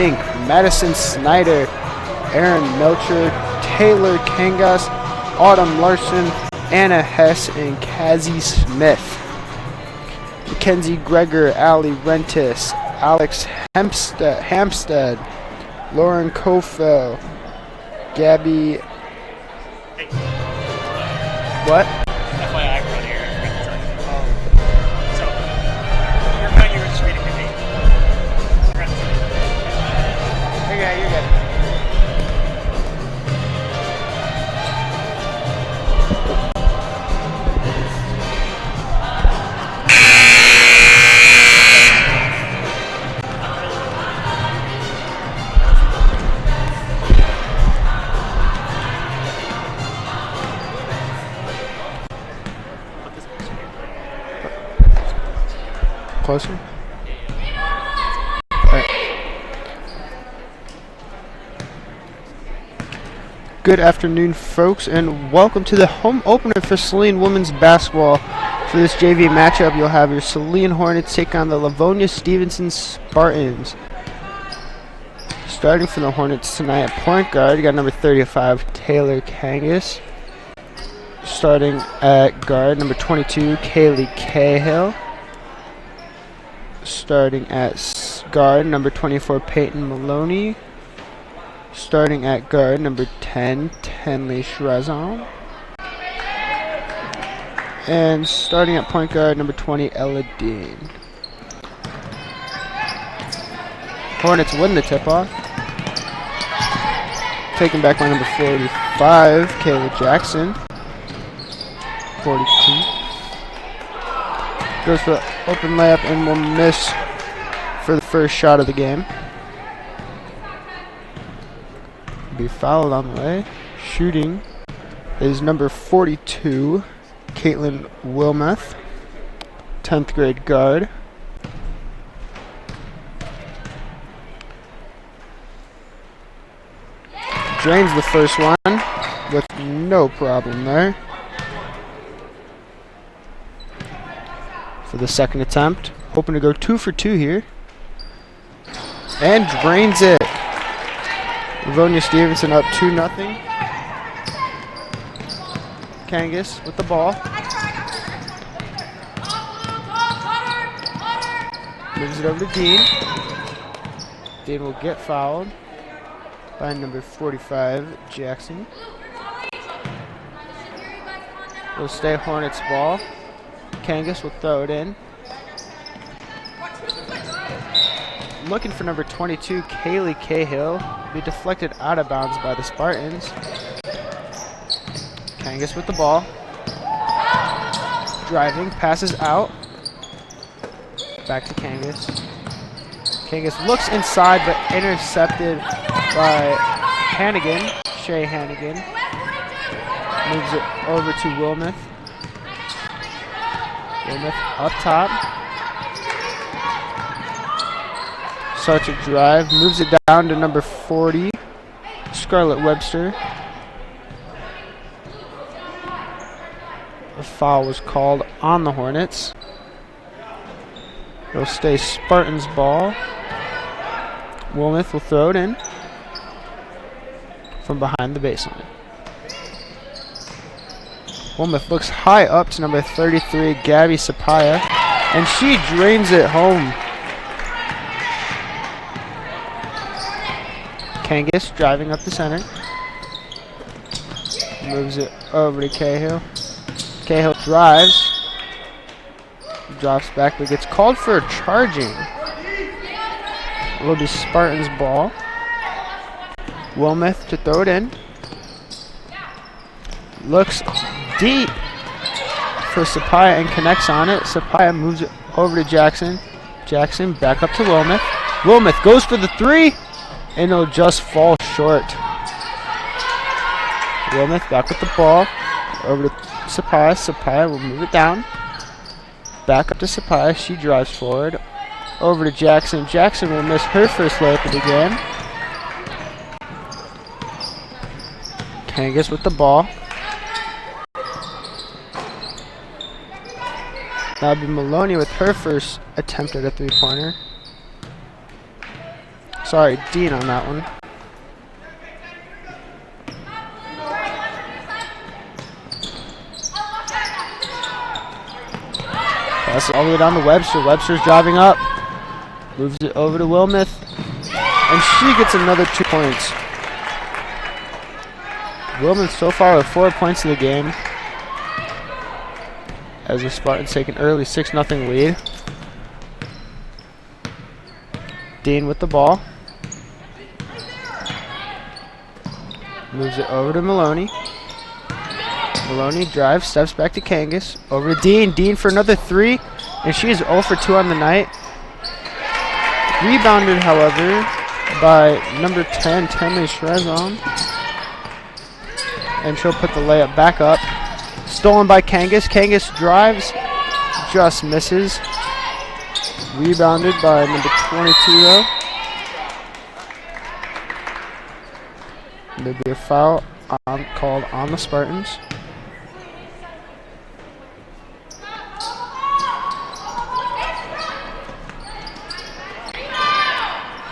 Pink, Madison Snyder, Aaron Melcher, Taylor Kangas, Autumn Larson, Anna Hess, and Kazzy Smith. Mackenzie Greger, Ali Rentis, Alex Hampstead, Lauren Kofel, Gabby. What? FYI, I run here. I forgot to tell you. So, you're fine, you were just reading your name. You're good. Closer? Right. Good afternoon, folks, and welcome to the home opener for Saline women's basketball. For this JV matchup, you'll have your Saline Hornets take on the Livonia Stevenson Spartans. Starting for the Hornets tonight at point guard, you got number 35, Taylor Kangas. Starting at guard, number 22, Kaylee Cahill. Starting at guard, number 24, Peyton Maloney. Starting at guard, number 10, Tenley Shrazon. And starting at point guard, number 20, Ella Dean. Hornets win the tip-off. Taken back by number 45, Kayla Jackson. 42. Goes for the open layup and will miss for the first shot of the game. Be fouled on the way. Shooting is number 42, Caitlin Wilmoth, 10th grade guard. Drains the first one with no problem there. For the second attempt, hoping to go 2 for 2 here. And drains it. Livonia Stevenson up 2-0. Kangas with the ball. Moves it over to Dean. Dean will get fouled by number 45, Jackson. Will stay Hornets ball. Kangas will throw it in. Looking for number 22, Kaylee Cahill. Be deflected out of bounds by the Spartans. Kangas with the ball. Driving, passes out. Back to Kangas. Kangas looks inside but intercepted by Hannigan. Shay Hannigan. Moves it over to Wilmoth. Wilmoth up top. Starts a drive. Moves it down to number 40, Scarlett Webster. A foul was called on the Hornets. It'll stay Spartans ball. Wilmoth will throw it in from behind the baseline. Wilmoth looks high up to number 33, Gabby Sapaya, and she drains it home. Kangas driving up the center. Moves it over to Cahill. Cahill drives. Drops back but gets called for a charging. It will be Spartans ball. Wilmoth to throw it in. Looks deep for Sapaya and connects on it. Sapaya moves it over to Jackson. Jackson back up to Wilmoth. Wilmoth goes for the three, and it'll just fall short. Wilmoth back with the ball. Over to Sapaya. Sapaya will move it down. Back up to Sapaya. She drives forward. Over to Jackson. Jackson will miss her first layup of the game. Kangas with the ball. That'll be Maloney with her first attempt at a three-pointer. Sorry, Dean on that one. Pass it all the way down to Webster. Webster's driving up. Moves it over to Wilmoth. And she gets another 2 points. Wilmoth so far with 4 points in the game, as the Spartans take an early 6-0 lead. Dean with the ball. Moves it over to Maloney. Maloney drives, steps back to Kangas. Over to Dean. Dean for another 3. And she is 0 for 2 on the night. Rebounded, however, by number 10, Tammy Shrezon. And she'll put the layup back up. Stolen by Kangas. Kangas drives, just misses. Rebounded by number 22, though. There'll be a foul called on the Spartans.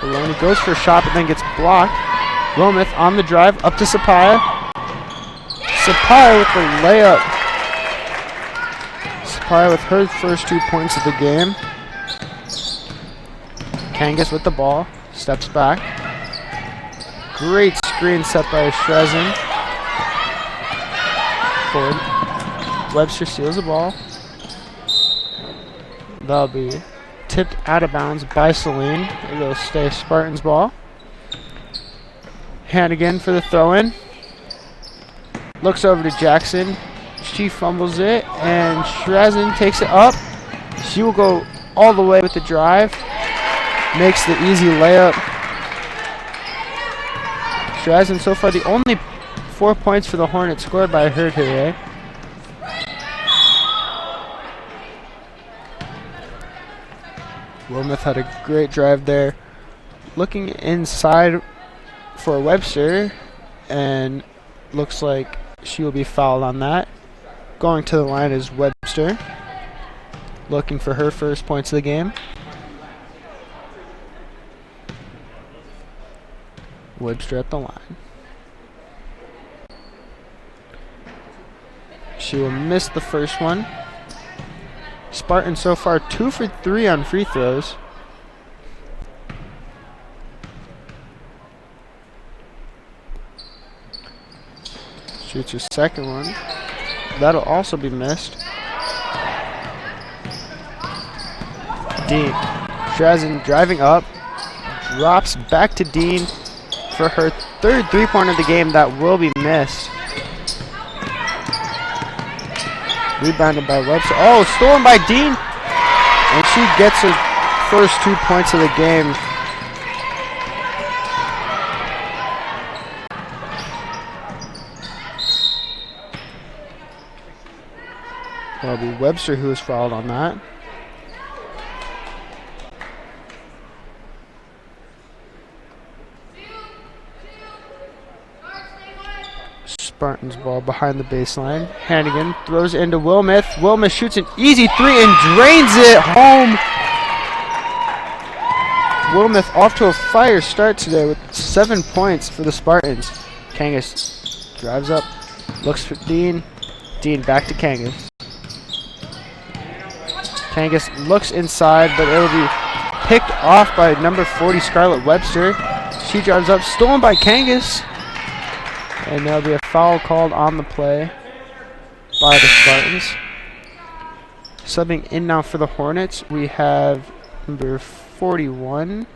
Maloney goes for a shot, but then gets blocked. Wilmoth on the drive, up to Sapaya. Sapaya with the layup. Sapaya with her first 2 points of the game. Kangas with the ball, steps back. Great screen set by Shrezon. Forward. Webster steals the ball. That'll be tipped out of bounds by Saline. It'll stay Spartans ball. Hannigan for the throw-in. Looks over to Jackson. She fumbles it, and Shrezon takes it up. She will go all the way with the drive. Makes the easy layup. Shrezon so far the only 4 points for the Hornets scored by her today. Wilmoth had a great drive there. Looking inside for Webster, and looks like she will be fouled on that. Going to the line is Webster, looking for her first points of the game. Webster at the line. She will miss the first one. Spartans so far 2 for 3 on free throws. Shoots her second one. That'll also be missed. Dean. Shrezon driving up. Drops back to Dean for her third 3-pointer of the game. That will be missed. Rebounded by Webster. Oh, stolen by Dean. And she gets her first 2 points of the game. That'll be Webster who is fouled on that. Spartans ball behind the baseline. Hannigan throws into Wilmoth. Wilmoth shoots an easy 3 and drains it home. Wilmoth off to a fire start today with 7 points for the Spartans. Kangas drives up, looks for Dean. Dean back to Kangas. Kangas looks inside, but it'll be picked off by number 40, Scarlett Webster. She drives up, stolen by Kangas. And there'll be a foul called on the play by the Spartans. Subbing in now for the Hornets, we have number 41.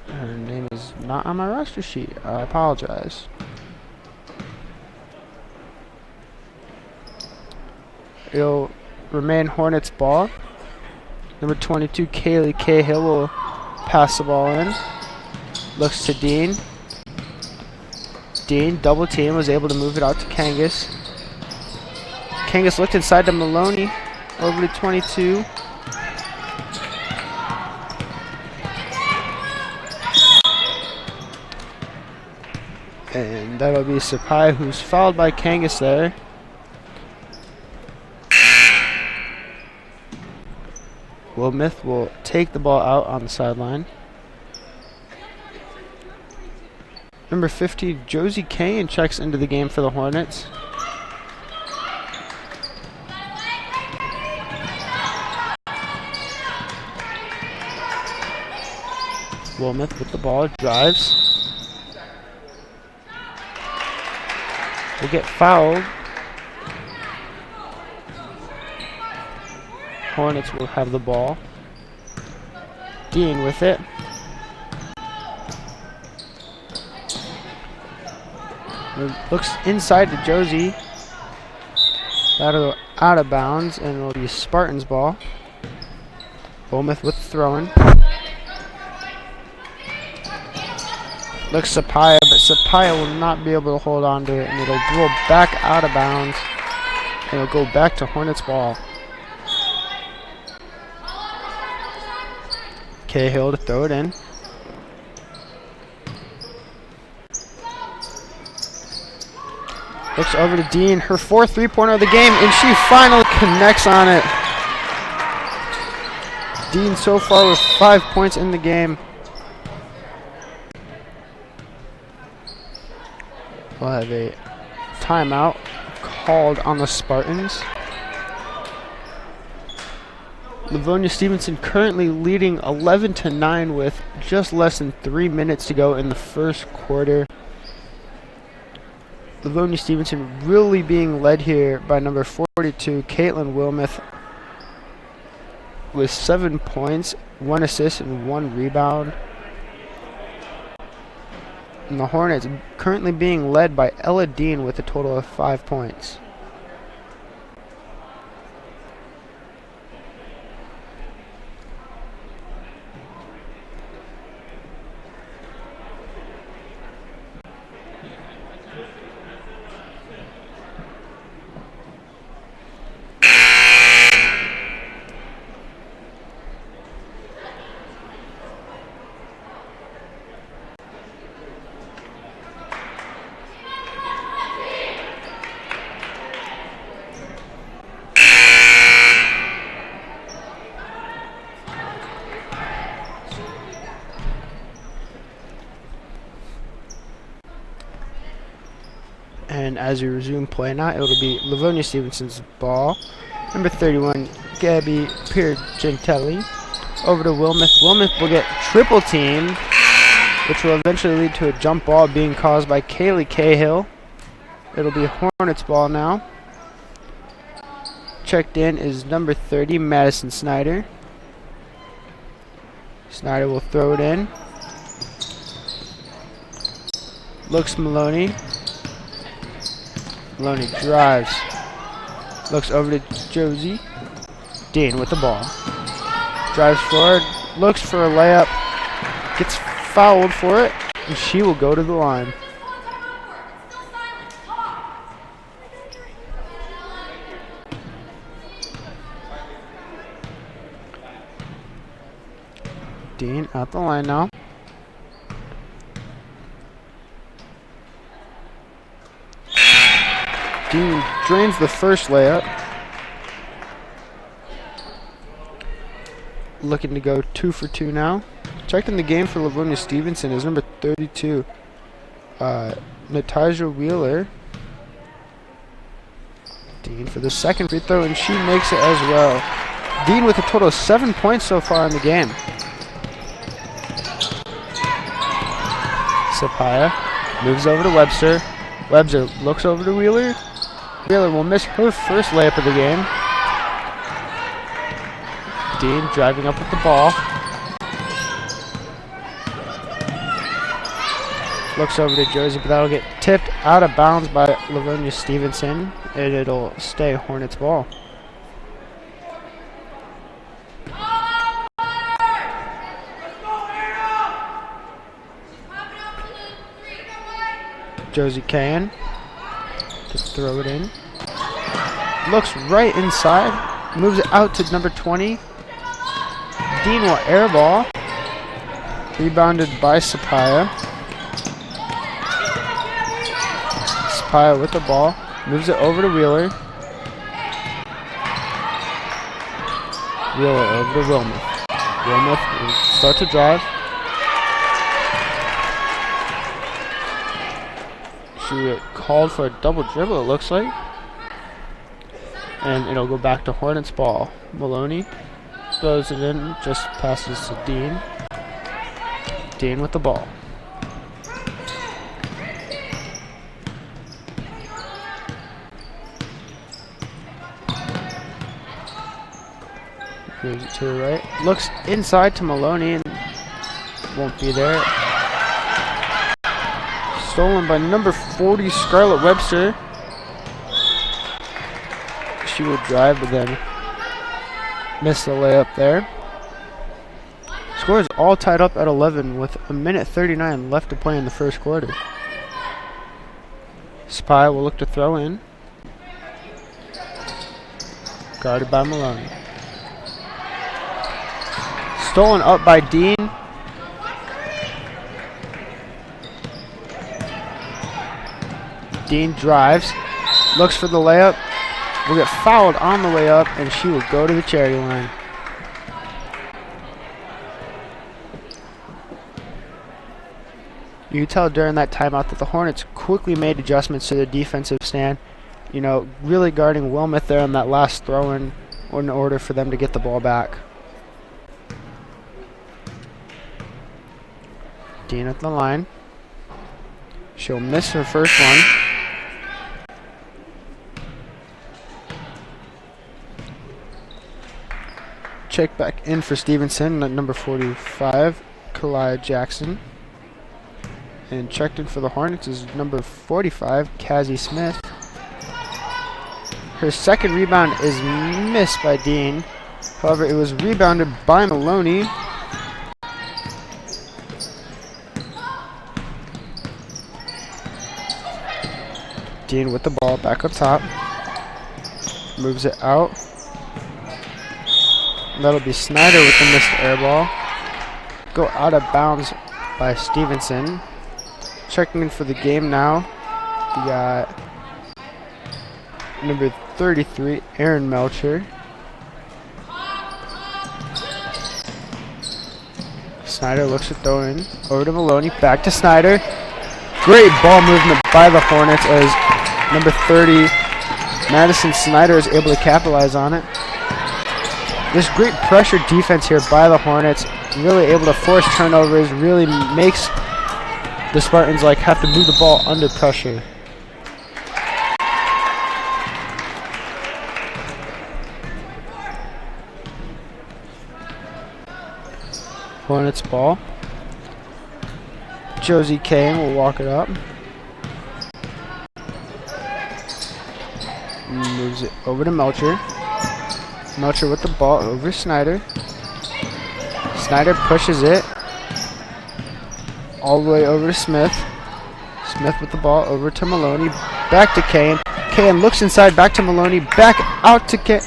Her name is not on my roster sheet. I apologize. It'll remain Hornets ball. Number 22, Kaylee Cahill will pass the ball in. Looks to Dean. Dean, double team, was able to move it out to Kangas. Kangas looked inside to Maloney. Over to 22. And that'll be Sapai, who's fouled by Kangas there. Wilmeth will take the ball out on the sideline. Number 50, Josie Kane checks into the game for the Hornets. Wilmeth with the ball, drives. Will get fouled. Hornets will have the ball. Dean with it. Looks inside to Josie. That'll go out of bounds, and it'll be Spartans' ball. Wilmeth with the throw-in. Looks Sapaya, but Sapaya will not be able to hold on to it, and it'll roll back out of bounds, and it'll go back to Hornets' ball. Cahill to throw it in. Looks over to Dean, her fourth three-pointer of the game, and she finally connects on it. Dean so far with 5 points in the game. We'll have a timeout called on the Spartans. Livonia Stevenson currently leading 11-9 with just less than 3 minutes to go in the first quarter. Livonia Stevenson really being led here by number 42, Caitlin Wilmeth, with 7 points, 1 assist, and 1 rebound. And the Hornets currently being led by Ella Dean with a total of 5 points. And as we resume play now, it'll be Livonia Stevenson's ball. Number 31, Gabby Piergentelli. Over to Wilmeth. Wilmeth will get triple teamed, which will eventually lead to a jump ball being caused by Kaylee Cahill. It'll be Hornets ball now. Checked in is number 30, Madison Snyder. Snyder will throw it in. Looks Maloney. Maloney drives. Looks over to Josie. Dean with the ball. Drives forward. Looks for a layup. Gets fouled for it. And she will go to the line. Dean at the line now. Dean drains the first layup. Looking to go 2 for 2 now. Checked in the game for Livonia Stevenson is number 32, Natasha Wheeler. Dean for the second free throw, and she makes it as well. Dean with a total of 7 points so far in the game. Sapaya moves over to Webster. Webster looks over to Wheeler. Wheeler will miss her first layup of the game. Dean driving up with the ball. Looks over to Josie, but that'll get tipped out of bounds by Livonia Stevenson, and it'll stay Hornets ball. Josie Kane to throw it in. Looks right inside. Moves it out to number 20. Dean will airball. Rebounded by Sapaya. Sapaya with the ball. Moves it over to Wheeler. Wheel it over to Wilmoth. Wilmoth will start to drive. She will get called for a double dribble, it looks like. And it'll go back to Hornets ball. Maloney throws it in, just passes to Dean. Dean with the ball. Moves it to the right. Looks inside to Maloney and won't be there. Stolen by number 40, Scarlett Webster. She will drive, but then miss the layup there. Score is all tied up at 11 with a minute 39 left to play in the first quarter. Spy will look to throw in. Guarded by Maloney. Stolen up by Dean. Dean drives, looks for the layup, will get fouled on the way up, and she will go to the charity line. You can tell during that timeout that the Hornets quickly made adjustments to their defensive stand, you know, really guarding Wilmoth there on that last throw-in in order for them to get the ball back. Dean at the line. She'll miss her first one. Check back in for Stevenson at number 45, Kalia Jackson. And checked in for the Hornets is number 45, Cassie Smith. Her second rebound is missed by Dean. However, it was rebounded by Maloney. Dean with the ball back up top. Moves it out. That'll be Snyder with the missed air ball. Go out of bounds by Stevenson. Checking in for the game now. We got number 33, Aaron Melcher. Snyder looks to throw in. Over to Maloney. Back to Snyder. Great ball movement by the Hornets as number 30, Madison Snyder, is able to capitalize on it. This great pressure defense here by the Hornets, really able to force turnovers, really makes the Spartans have to move the ball under pressure. Hornets ball. Josie Kane will walk it up. Moves it over to Melcher. Melcher with the ball over Snyder. Snyder pushes it all the way over to Smith. Smith with the ball over to Maloney. Back to Kane. Kane looks inside, back to Maloney. Back out to Kane.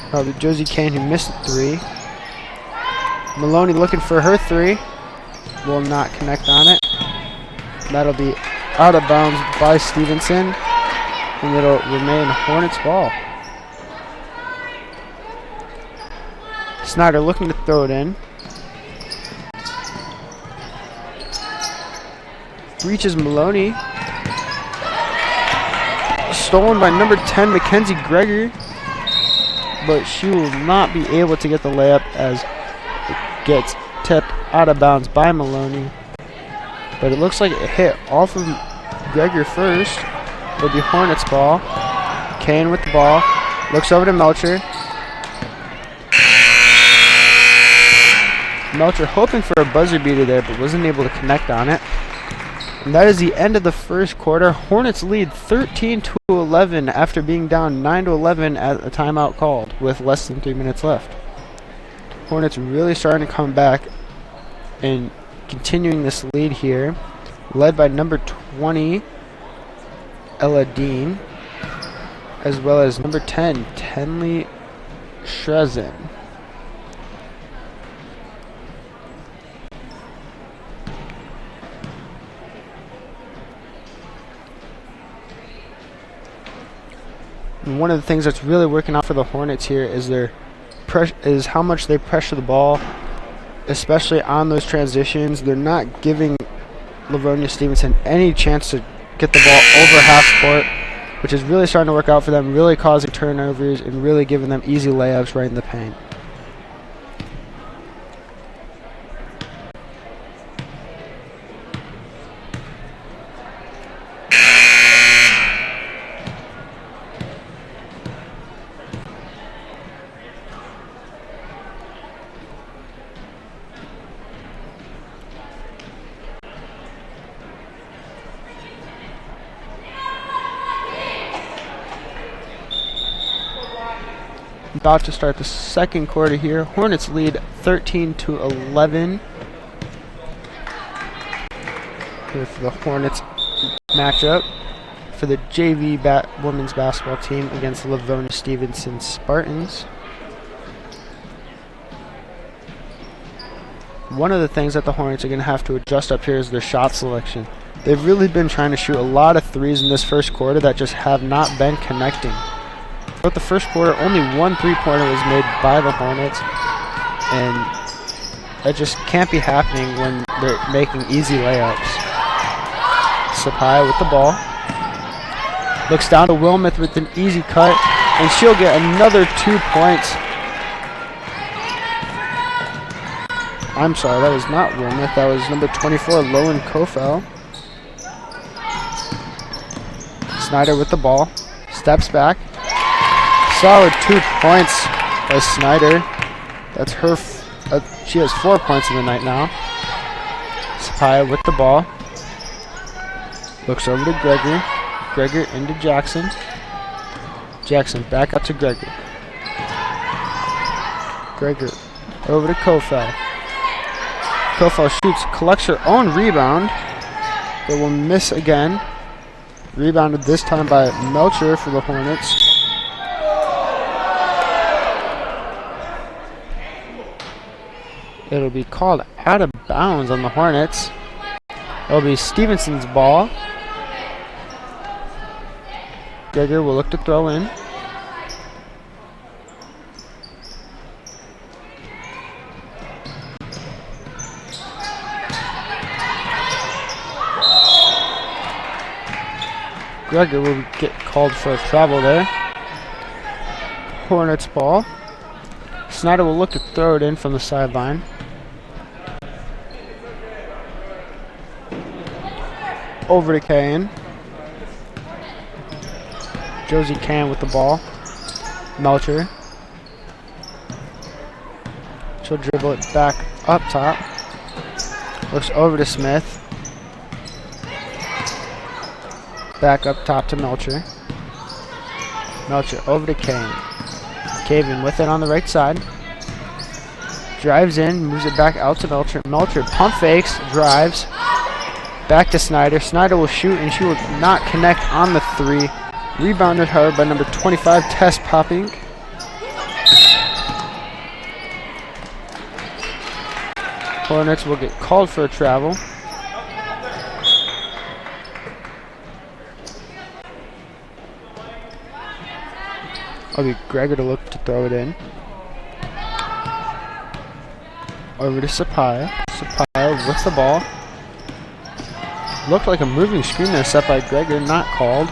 Probably Josie Kane who missed the three. Maloney looking for her three. Will not connect on it. That'll be out of bounds by Stevenson. And it'll remain Hornets ball. Snyder looking to throw it in. Reaches Maloney. Stolen by number 10, Mackenzie Gregory. But she will not be able to get the layup as it gets tipped out of bounds by Maloney. But it looks like it hit off of Gregory first. It'll be Hornets ball. Kane with the ball. Looks over to Melcher. Melcher hoping for a buzzer beater there, but wasn't able to connect on it. And that is the end of the first quarter. Hornets lead 13-11 after being down 9-11 at a timeout called with less than 3 minutes left. Hornets really starting to come back and continuing this lead here, led by number 20, Ella Dean, as well as number 10, Tenley Shrezin. And one of the things that's really working out for the Hornets here is how much they pressure the ball, especially on those transitions. They're not giving Livonia Stevenson any chance to get the ball over half court, which is really starting to work out for them, really causing turnovers and really giving them easy layups right in the paint. About to start the second quarter here. Hornets lead 13-11. Here for the Hornets matchup for the JV women's basketball team against the Livonia Stevenson Spartans. One of the things that the Hornets are going to have to adjust up here is their shot selection. They've really been trying to shoot a lot of threes in this first quarter that just have not been connecting. Throughout the first quarter, only one three-pointer was made by the Hornets, and that just can't be happening when they're making easy layups. Sapai with the ball. Looks down to Wilmoth with an easy cut, and she'll get another 2 points. I'm sorry, that was not Wilmoth. That was number 24, Lowen Kofel. Snyder with the ball. Steps back. Solid 2 points by Snyder. That's her. She has 4 points in the night now. Sapaya with the ball. Looks over to Gregory. Gregory into Jackson. Jackson back up to Gregory. Gregory over to Kofel. Kofel shoots, collects her own rebound. It will miss again. Rebounded this time by Melcher for the Hornets. It'll be called out of bounds on the Hornets. It'll be Stevenson's ball. Gregor will look to throw in. Gregor will get called for a travel there. Hornets ball. Snyder will look to throw it in from the sideline. Over to Kane. Josie Kane with the ball. Melcher. She'll dribble it back up top. Looks over to Smith. Back up top to Melcher. Melcher over to Kane. Caven with it on the right side. Drives in, moves it back out to Melcher. Melcher pump fakes, drives. Back to Snyder. Snyder will shoot, and she will not connect on the three. Rebounded hard by number 25, Tess Popping. Hornets will get called for a travel. It'll be Gregor to look to throw it in. Over to Sapaya. Sapaya with the ball. Looked like a moving screen there set by Gregor, not called.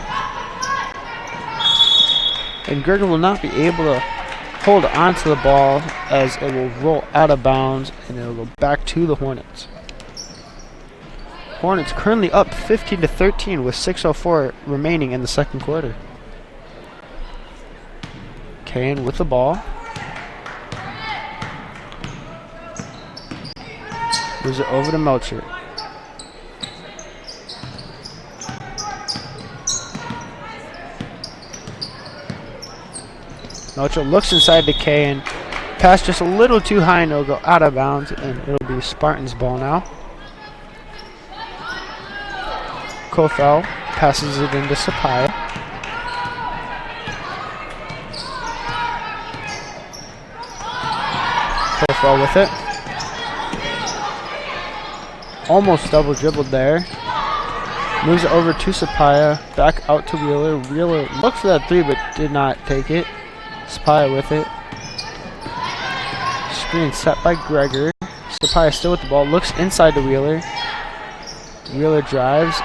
And Gregor will not be able to hold on to the ball as it will roll out of bounds and it will go back to the Hornets. Hornets currently up 15-13 with 6:04 remaining in the second quarter. Kane with the ball. Moves it over to Melcher. Melcher looks inside to Kane. Pass just a little too high and it'll go out of bounds, and it'll be Spartans' ball now. Kofel passes it into Sapaya. Kofel with it. Almost double dribbled there. Moves it over to Sapaya. Back out to Wheeler. Wheeler looked for that 3 but did not take it. Sapaya with it. Screen set by Gregor. Sapaya still with the ball. Looks inside to Wheeler. Wheeler drives.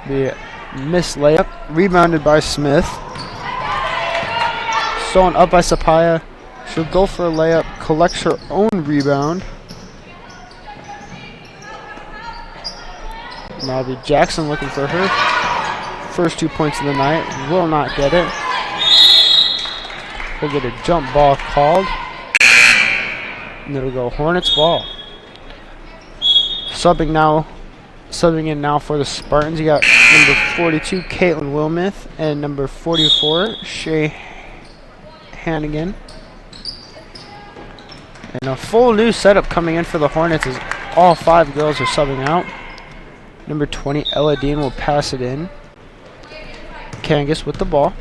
The missed layup. Rebounded by Smith. Stolen up by Sapaya. She'll go for a layup. Collects her own rebound. Now it'll be Jackson looking for her first 2 points of the night. Will not get it. We'll get a jump ball called. And it'll go Hornets ball. Subbing in now for the Spartans. You got number 42, Caitlin Wilmuth, and number 44, Shay Hannigan. And a full new setup coming in for the Hornets as all 5 girls are subbing out. Number 20, Ella Dean will pass it in. Kangas with the ball.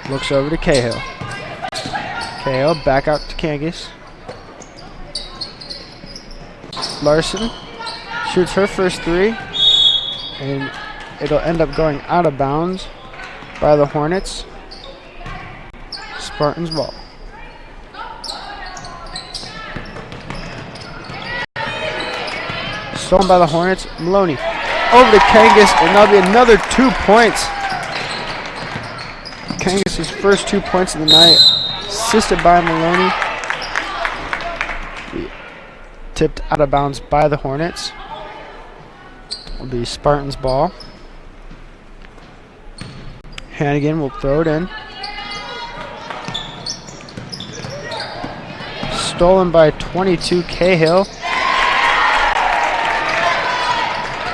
Looks over to Cahill. Cahill back out to Kangas. Larson shoots her first 3. And it'll end up going out of bounds by the Hornets. Spartans ball. Stolen by the Hornets. Maloney over to Kangas, and that'll be another 2 points. Kangas' first 2 points of the night, assisted by Maloney. Tipped out of bounds by the Hornets. Will be Spartans ball. Hannigan will throw it in. Stolen by 22, Cahill.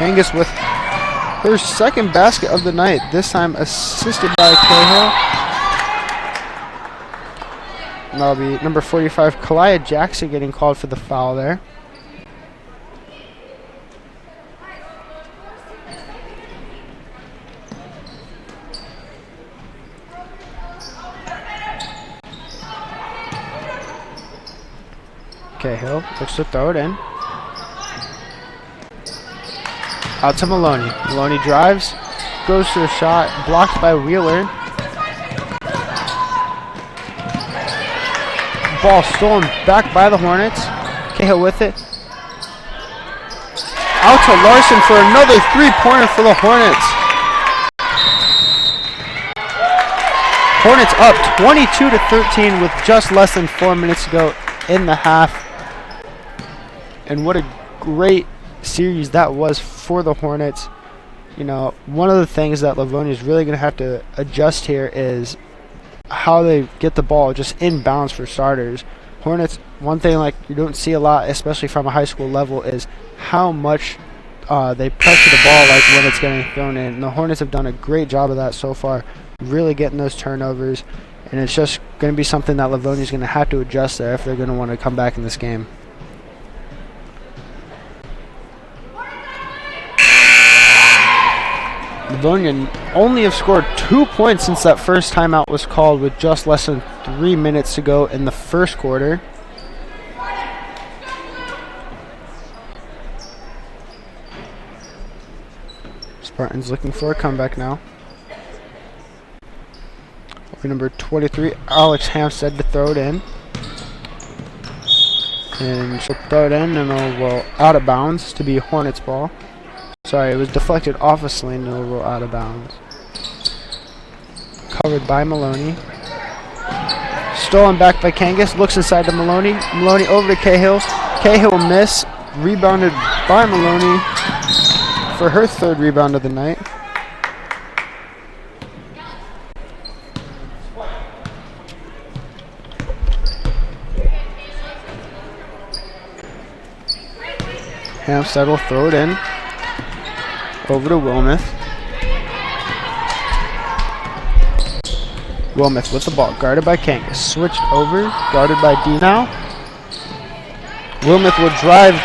Kangas with her second basket of the night, this time assisted by Cahill. And that'll be number 45, Kalia Jackson, getting called for the foul there. Cahill looks to throw it in. Out to Maloney. Maloney drives, goes to a shot, blocked by Wheeler. Ball stolen back by the Hornets. Cahill with it. Out to Larson for another 3-pointer for the Hornets. Hornets up 22-13 with just less than 4 minutes to go in the half. And what a great series that was for the Hornets. You know, one of the things that Livonia is really going to have to adjust here is how they get the ball just in bounds for starters. Hornets, one thing like you don't see a lot, especially from a high school level, is how much they pressure the ball like when it's getting thrown in. And the Hornets have done a great job of that so far, really getting those turnovers. And it's just going to be something that Livonia is going to have to adjust there if they're going to want to come back in this game. Livonia only have scored 2 points since that first timeout was called with just less than 3 minutes to go in the first quarter. Spartans looking for a comeback now. Number 23, Alex Hampstead to throw it in. And she'll throw it in and it'll roll out of bounds to be Hornets ball. Sorry, it was deflected off of Saline and it'll roll out of bounds. Covered by Maloney. Stolen back by Kangas. Looks inside to Maloney. Maloney over to Cahill. Cahill miss. Rebounded by Maloney for her 3rd rebound of the night. Hampstead will throw it in. Over to Wilmuth. Wilmuth with the ball, guarded by Kangas. Switched over, guarded by D now. Wilmuth will drive,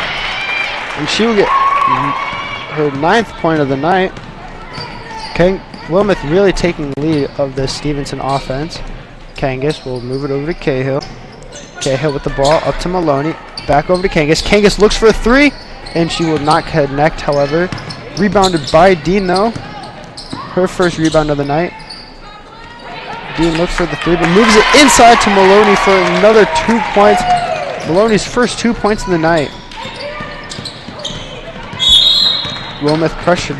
and she will get her 9th point of the night. Wilmuth really taking the lead of the Stevenson offense. Kangas will move it over to Cahill. Cahill with the ball up to Maloney. Back over to Kangas. Kangas looks for a three, and she will not connect, however. Rebounded by Dean, though. Her first rebound of the night. Dean looks for the three, but moves it inside to Maloney for another 2 points. Maloney's first 2 points in the night. Wilmoth pressured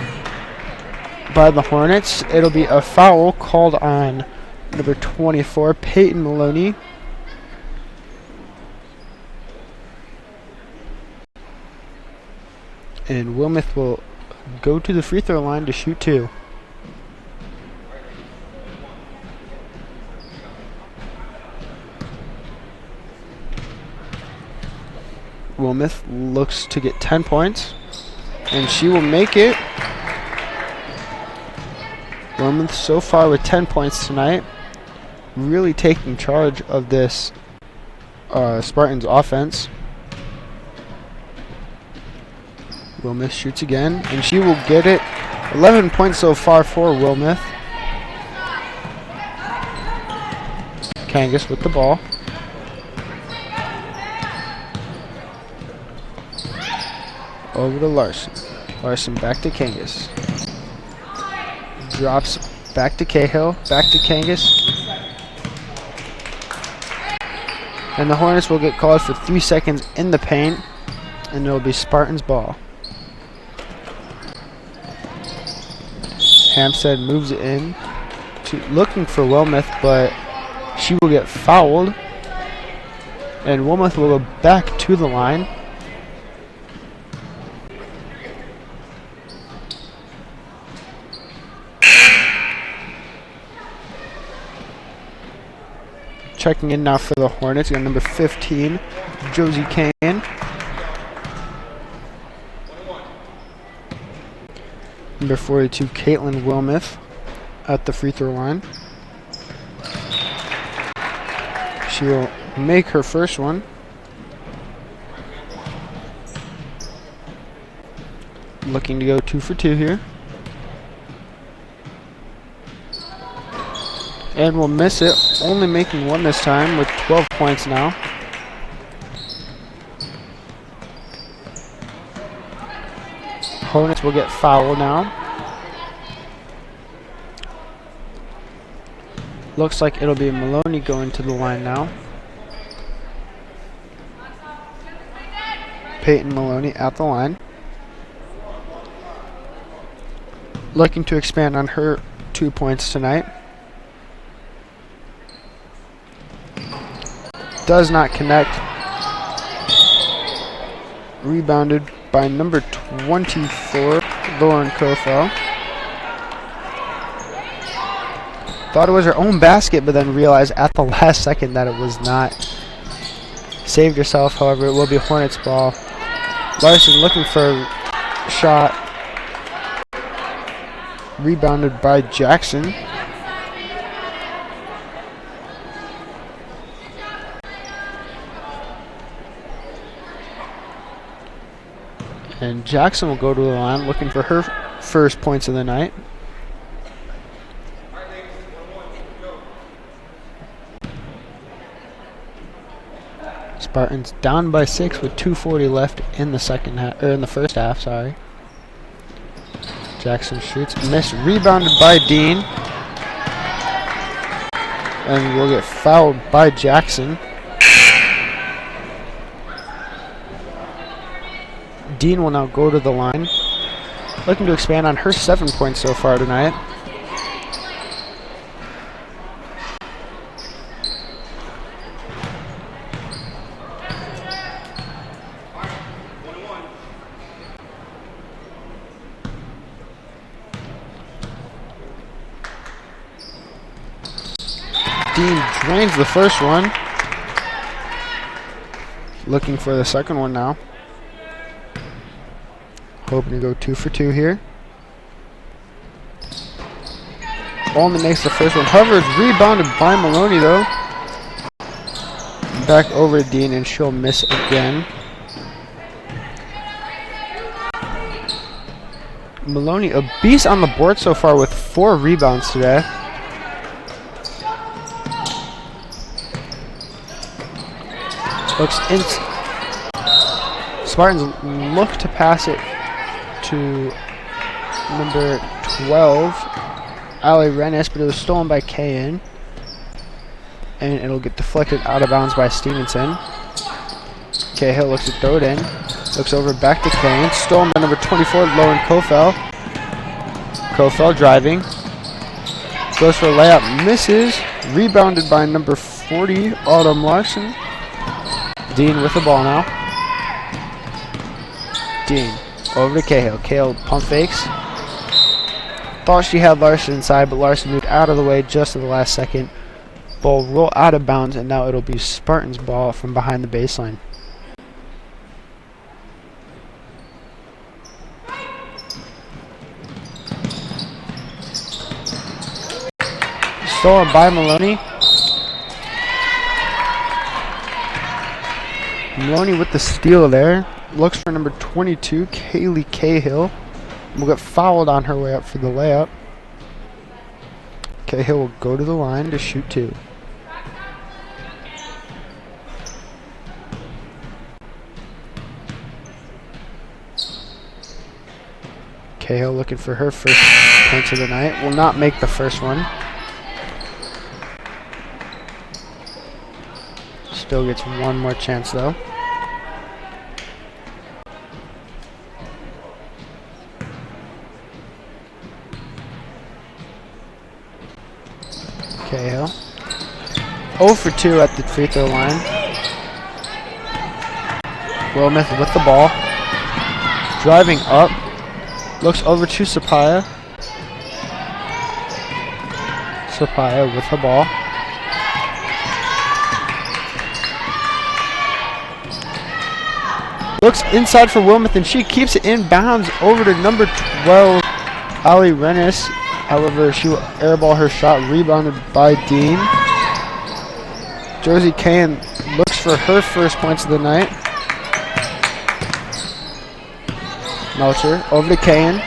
by the Hornets. It'll be a foul called on number 24, Peyton Maloney. And Wilmoth will go to the free throw line to shoot 2. Wilmoth looks to get 10 points, and she will make it. Wilmoth so far with 10 points tonight, really taking charge of this Spartans offense. Wilmoth shoots again, and she will get it. 11 points so far for Wilmoth. Kangas with the ball. Over to Larson. Larson back to Kangas. Drops back to Cahill. Back to Kangas. And the Hornets will get called for 3 seconds in the paint. And it will be Spartans ball. Hampstead moves it in. Looking for Wilmoth, but she will get fouled. And Wilmoth will go back to the line. Checking in now for the Hornets, got number 15, Josie Kane. Number 42, Caitlin Wilmoth at the free throw line. She will make her first one. Looking to go 2 for 2 here. And will miss it, only making one this time with 12 points now. Hornets will get fouled now. Looks like it'll be Maloney going to the line now. Peyton Maloney at the line. Looking to expand on her 2 points tonight. Does not connect. Rebounded by number 24, Lauren Kofel. Thought it was her own basket, but then realized at the last second that it was not. Saved herself, however, it will be Hornets ball. Larson looking for a shot. Rebounded by Jackson. And Jackson will go to the line looking for her first points of the night. Spartans down by 6 with 2:40 left in the second half, or in the first half, sorry. Jackson shoots, missed, rebounded by Dean. And will get fouled by Jackson. Dean will now go to the line, looking to expand on her 7 points so far tonight. Dean drains the first one. Looking for the second one now. Hoping to go 2 for 2 here. Only makes the first one. However, it's rebounded by Maloney though. Back over to Dean and she'll miss again. Maloney, a beast on the board so far with 4 rebounds today. Looks in. Spartans look to pass it to number 12, Ali Rennis, but it was stolen by Kayan. And it'll get deflected out of bounds by Stevenson. Cahill looks to throw it in. Looks over back to Kayan. Stolen by number 24, Lauren Kofel. Kofel driving. Goes for a layup. Misses. Rebounded by number 40, Autumn Larson. Dean with the ball now. Dean over to Cahill. Cahill pump fakes. Thought she had Larson inside, but Larson moved out of the way just at the last second. Ball roll out of bounds, and now it'll be Spartans' ball from behind the baseline. Stolen by Maloney. Maloney with the steal there. Looks for number 22, Kaylee Cahill. Will get fouled on her way up for the layup. Cahill will go to the line to shoot 2. Cahill looking for her first points of the night. Will not make the first one. Still gets one more chance though. Cahill. 0 for 2 at the free throw line. Wilmoth with the ball. Driving up. Looks over to Sapaya. Sapaya with the ball. Looks inside for Wilmoth, and she keeps it in bounds over to number 12, Ali Rennis. However, she will airball her shot, rebounded by Dean. Josie Cahan looks for her first points of the night. Melcher over to Cahan.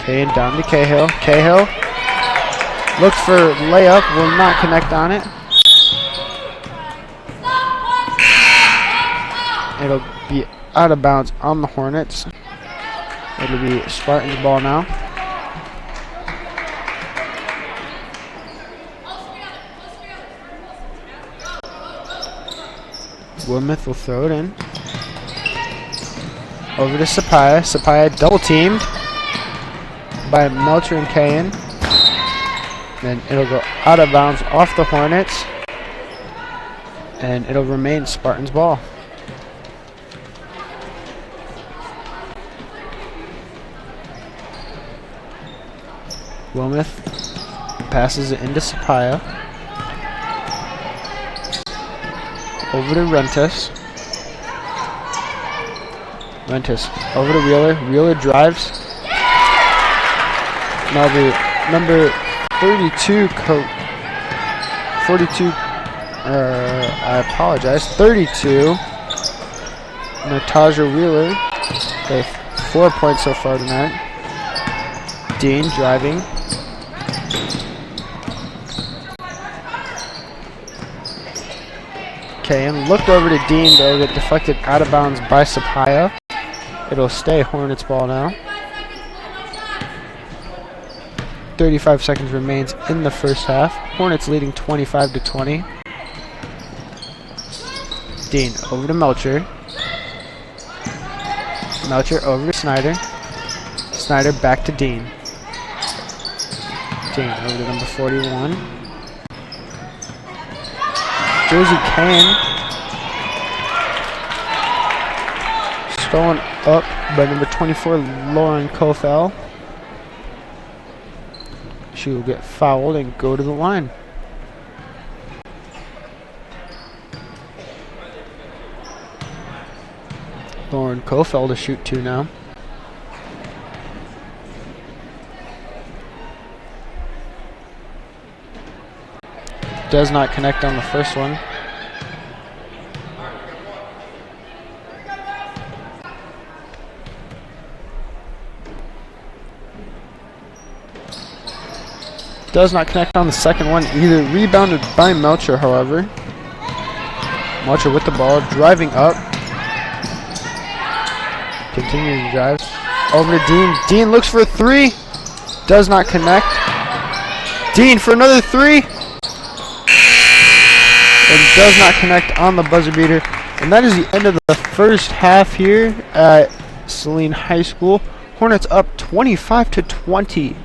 Cahan down to Cahill. Cahill looks for layup, will not connect on it. It'll be out of bounds on the Hornets. It'll be Spartans' ball now. Wilmoth will throw it in. Over to Sapaya. Sapaya double teamed by Melcher and Cahan. Then it'll go out of bounds off the Hornets. And it'll remain Spartans' ball. Wilmoth passes it into Sapaya. Over to Rentis. Rentis over to Wheeler. Wheeler drives. Now the number 32 I apologize. 32 Natasha Wheeler with 4 points so far tonight. Dean driving. And looked over to Dean, but it'll get deflected out of bounds by Sapaya. It'll stay Hornets ball now. 35 seconds remains in the first half. Hornets leading 25-20. Dean over to Melcher. Melcher over to Snyder. Snyder back to Dean. Dean over to number 41. Josie Cahan. Stolen up by number 24, Lauren Kofel. She will get fouled and go to the line. Lauren Kofel to shoot 2 now. Does not connect on the first one. Does not connect on the second one either. Rebounded by Melcher, however. Melcher with the ball, driving up. Continuing to drive. Over to Dean. Dean looks for a three. Does not connect. Dean for another three. And does not connect on the buzzer beater. And that is the end of the first half here at Saline High School. Hornets up 25-20.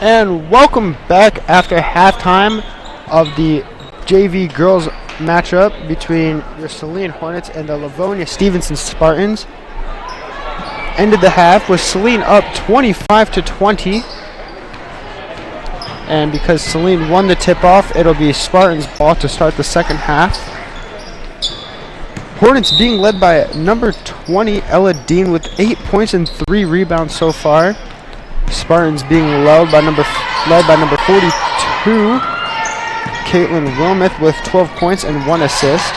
And welcome back after halftime of the JV girls matchup between your Saline Hornets and the Livonia Stevenson Spartans. Ended the half with Saline up 25-20. And because Saline won the tip-off, it'll be Spartans' ball to start the second half. Hornets being led by number 20, Ella Dean, with 8 points and 3 rebounds so far. Spartans being led by number 42, Caitlin Wilmoth, with 12 points and 1 assist.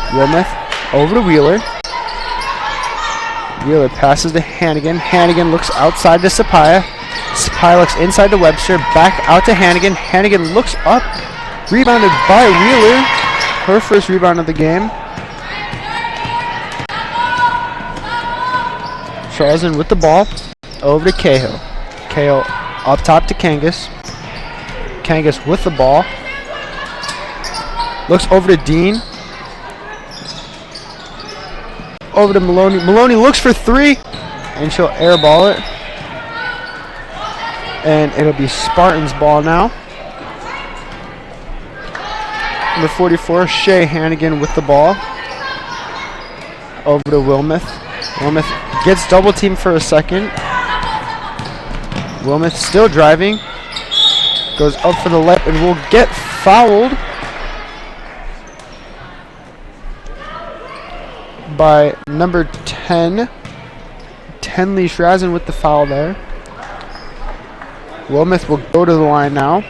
Wilmoth over to Wheeler. Wheeler passes to Hannigan. Hannigan looks outside to Sapaya. Sapaya looks inside to Webster. Back out to Hannigan. Hannigan looks up. Rebounded by Wheeler. Her first rebound of the game. Charleston with the ball. Over to Cahill. Cahill up top to Kangas. Kangas with the ball. Looks over to Dean. Over to Maloney. Maloney looks for 3. And she'll airball it. And it'll be Spartans' ball now. Number 44, Shea Hannigan with the ball. Over to Wilmoth. Wilmoth gets double teamed for a second. Wilmoth still driving. Goes up for the layup and will get fouled by number 10. Tenley Shrazin with the foul there. Wilmoth will go to the line now.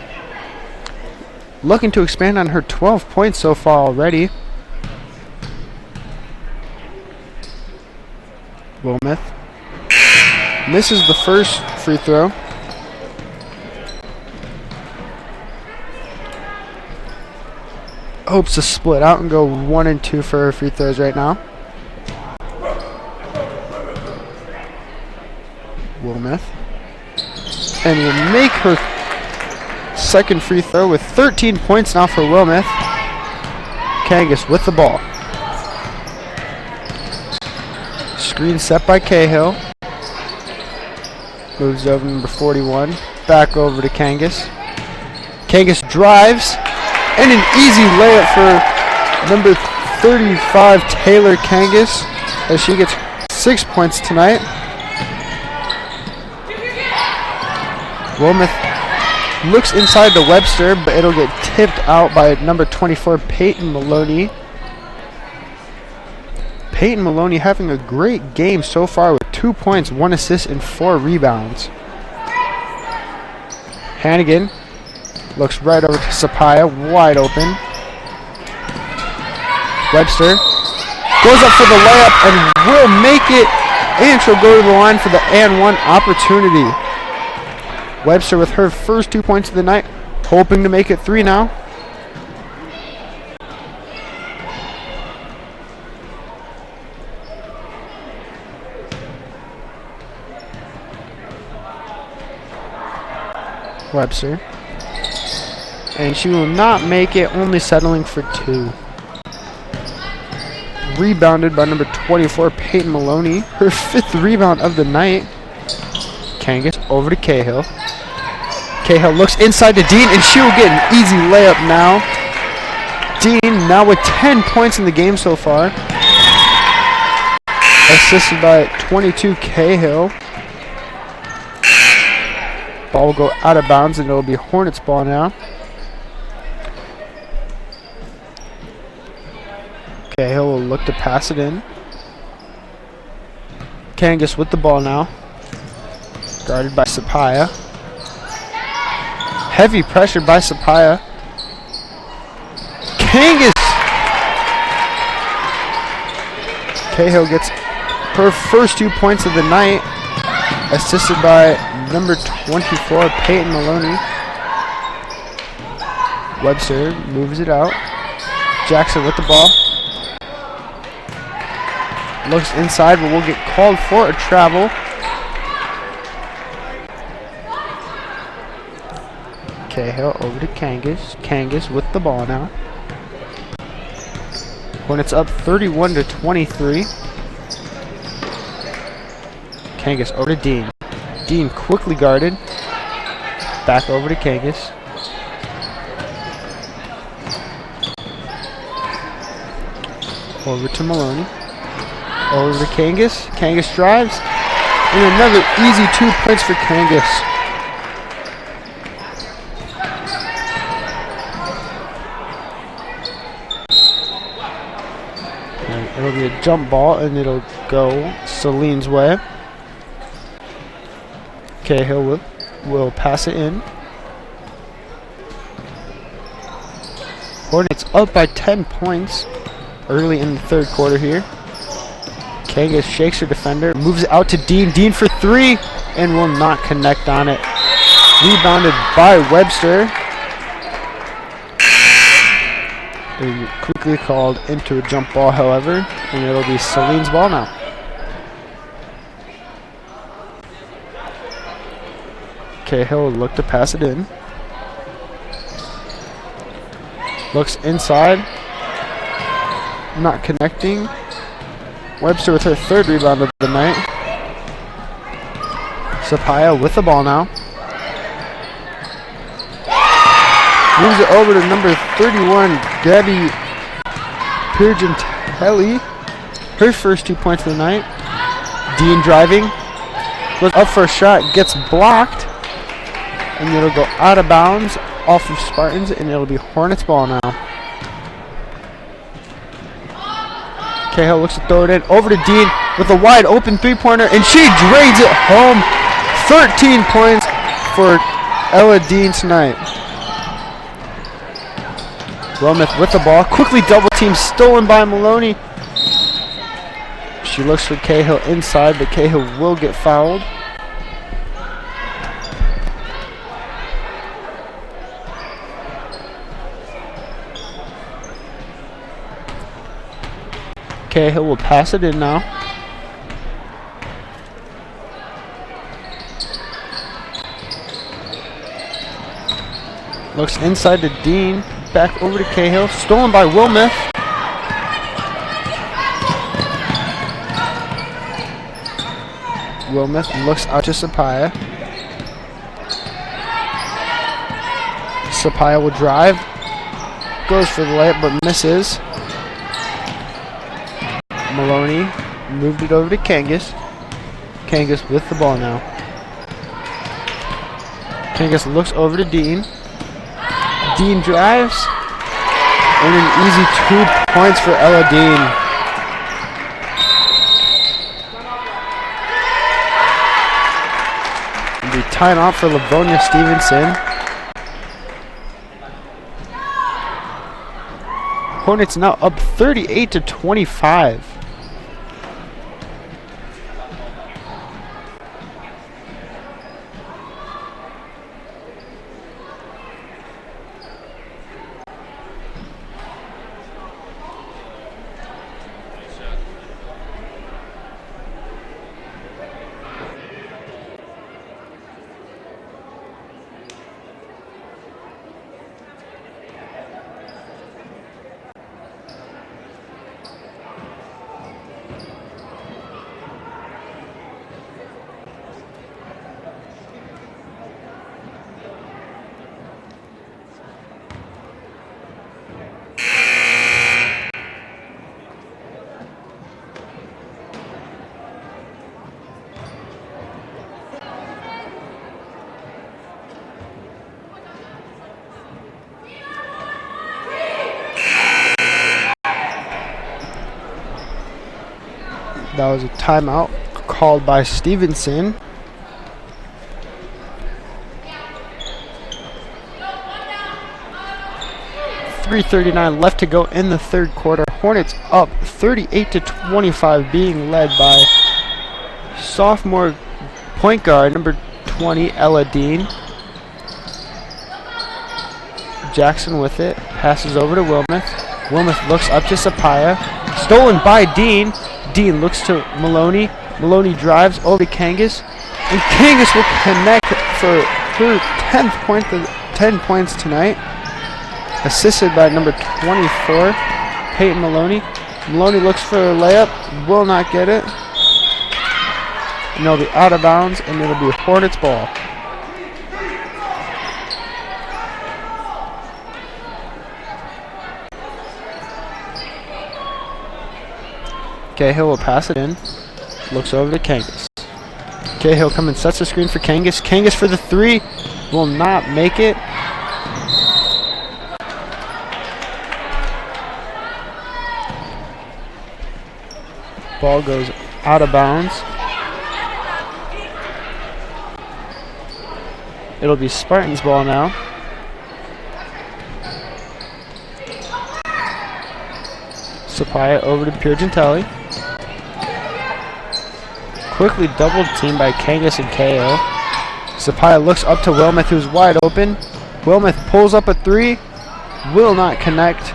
Looking to expand on her 12 points so far already. Wilmoth misses the first free throw. Hopes to split out and go 1 and 2 for her free throws right now. Wilmoth. And will make her second free throw with 13 points now for Wilmoth. Kangas with the ball. Screen set by Cahill. Moves over to number 41. Back over to Kangas. Kangas drives. And an easy layup for number 35, Taylor Kangas, as she gets 6 points tonight. Wilmoth looks inside to Webster, but it'll get tipped out by number 24, Peyton Maloney. Peyton Maloney having a great game so far with 2 points, 1 assist, and 4 rebounds. Hannigan looks right over to Sapaya, wide open. Webster goes up for the layup and will make it, and she'll go to the line for the and 1 opportunity. Webster with her first 2 points of the night, hoping to make it 3 now. Webster. And she will not make it, only settling for 2. Rebounded by number 24, Peyton Maloney. Her 5th rebound of the night. Kangas over to Cahill. Cahill looks inside to Dean, and she will get an easy layup now. Dean now with 10 points in the game so far. Assisted by 22, Cahill. Ball will go out of bounds, and it will be Hornets ball now. Cahill will look to pass it in. Kangas with the ball now. Guarded by Sapaya. Heavy pressure by Sapaya. Kangas! Cahill gets her first 2 points of the night. Assisted by number 24, Peyton Maloney. Webster moves it out. Jackson with the ball. Looks inside, but will get called for a travel. Cahill over to Kangas. Kangas with the ball now. Hornets up 31-23. Kangas over to Dean. Dean quickly guarded. Back over to Kangas. Over to Maloney. Over to Kangas. Kangas drives. And another easy 2 points for Kangas. And it'll be a jump ball, and it'll go Saline's way. Cahill will pass it in. Hornets up by 10 points early in the third quarter here. Kangas shakes her defender, moves it out to Dean. Dean for 3, and will not connect on it. Rebounded by Webster. They quickly called into a jump ball, however, and it'll be Saline's ball now. Cahill will look to pass it in. Looks inside. Not connecting. Webster with her 3rd rebound of the night. Sapaya with the ball now. Moves it over to number 31, Gabby Pirgentelli. Her first 2 points of the night. Dean driving. Goes up for a shot. Gets blocked. And it'll go out of bounds off of Spartans, and it'll be Hornets ball now. Cahill looks to throw it in. Over to Dean with a wide open 3-pointer, and she drains it home. 13 points for Ella Dean tonight. Wilmoth with the ball. Quickly double team, stolen by Maloney. She looks for Cahill inside, but Cahill will get fouled. Cahill will pass it in now. Looks inside to Dean. Back over to Cahill. Stolen by Wilmoth. Wilmoth looks out to Sapaya. Sapaya will drive. Goes for the layup but misses. Maloney moved it over to Kangas. Kangas with the ball now. Kangas looks over to Dean. Dean drives. And an easy 2 points for Ella Dean. The timeout for Livonia Stevenson. Hornets now up 38-25. That was a timeout called by Stevenson. .339 left to go in the third quarter. Hornets up 38-25, being led by sophomore point guard number 20, Ella Dean. Jackson with it, passes over to Wilmoth. Wilmoth looks up to Sapaya. Stolen by Dean. Dean looks to Maloney. Maloney drives over to Kangas. And Kangas will connect for her 10 points tonight. Assisted by number 24, Peyton Maloney. Maloney looks for a layup. Will not get it. And it'll be out of bounds, and it'll be Hornets ball. Cahill will pass it in. Looks over to Kangas. Cahill comes and sets the screen for Kangas. Kangas for the 3. Will not make it. Ball goes out of bounds. It'll be Spartans ball now. Sapaya over to Piergentelli. Quickly double teamed by Kangas and KO. Sapaya looks up to Wilmoth, who's wide open. Wilmoth pulls up a 3. Will not connect.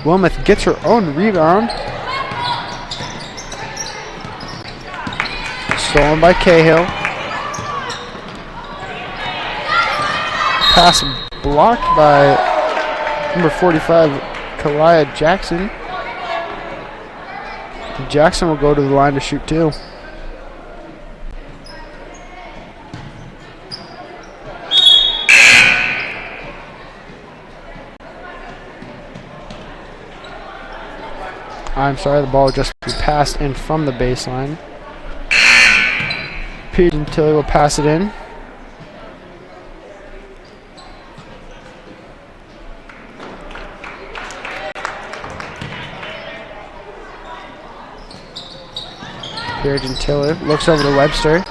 Wilmoth gets her own rebound. Stolen by Cahill. Pass blocked by number 45, Kalia Jackson. Jackson will go to the line to shoot 2. I'm sorry, the ball just passed in from the baseline. Piergentelli will pass it in. Piergentelli looks over to Webster.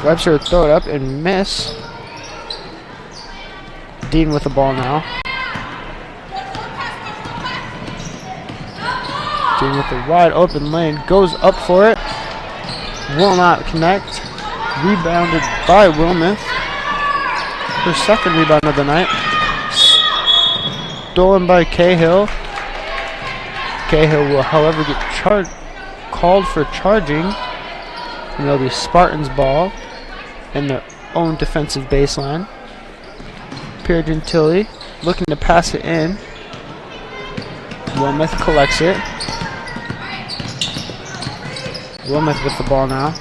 Webster will throw it up and miss. Dean with the ball now. Dean with the wide open lane. Goes up for it. Will not connect. Rebounded by Wilmoth. Her second rebound of the night. Stolen by Cahill. Cahill will, however, get called for charging. And it'll be Spartans ball in their own defensive baseline. Piergentelli looking to pass it in. Wilmoth collects it. Wilmoth with the ball now.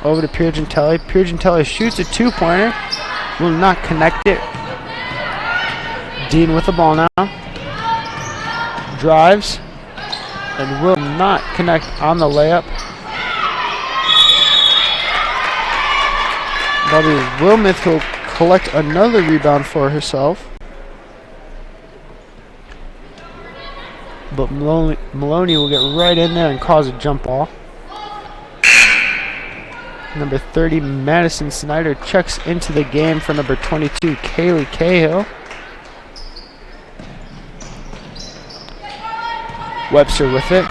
Over to Piergentelli. Piergentelli shoots a 2-pointer. Will not connect it. Dean with the ball now. Drives. And will not connect on the layup. That'll be Wilmoth who will collect another rebound for herself. But Maloney will get right in there and cause a jump ball. Number 30, Madison Snyder checks into the game for number 22, Kaylee Cahill. Webster with it.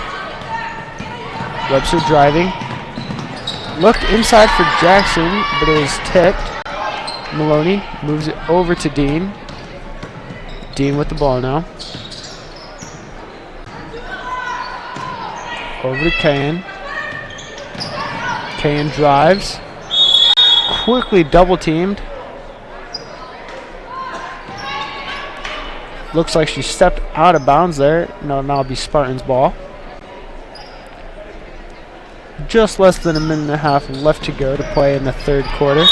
Webster driving. Looked inside for Jackson, but it was tipped. Maloney moves it over to Dean. Dean with the ball now. Over to Kayan. Kayan drives. Quickly double teamed. Looks like she stepped out of bounds there. No, now it'll be Spartans ball. Just less than a minute and a half left to go to play in the third quarter.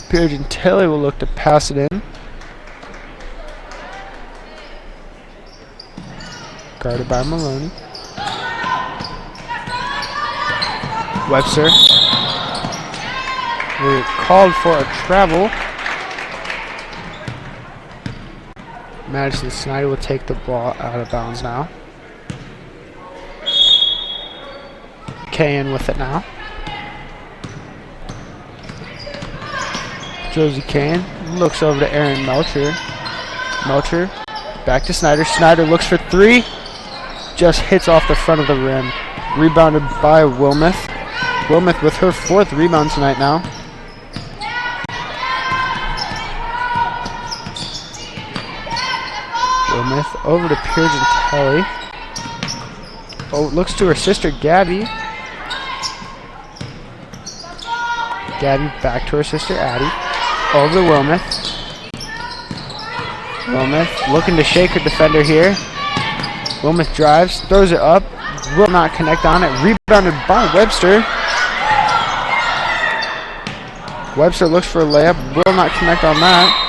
Piergentelli will look to pass it in. Guarded by Maloney. Webster. We're called for a travel. Madison Snyder will take the ball out of bounds now. Kayan with it now. Josie Kane looks over to Aaron Melcher. Melcher back to Snyder. Snyder looks for 3. Just hits off the front of the rim. Rebounded by Wilmoth. Wilmoth with her 4th rebound tonight now. Wilmoth over to Piergentelli. Oh, looks to her sister Gabby. Gabby back to her sister Addie. Over to Wilmoth. Wilmoth looking to shake her defender here. Wilmoth drives, throws it up. will not connect on it. Rebounded by Webster. Webster looks for a layup. Will not connect on that.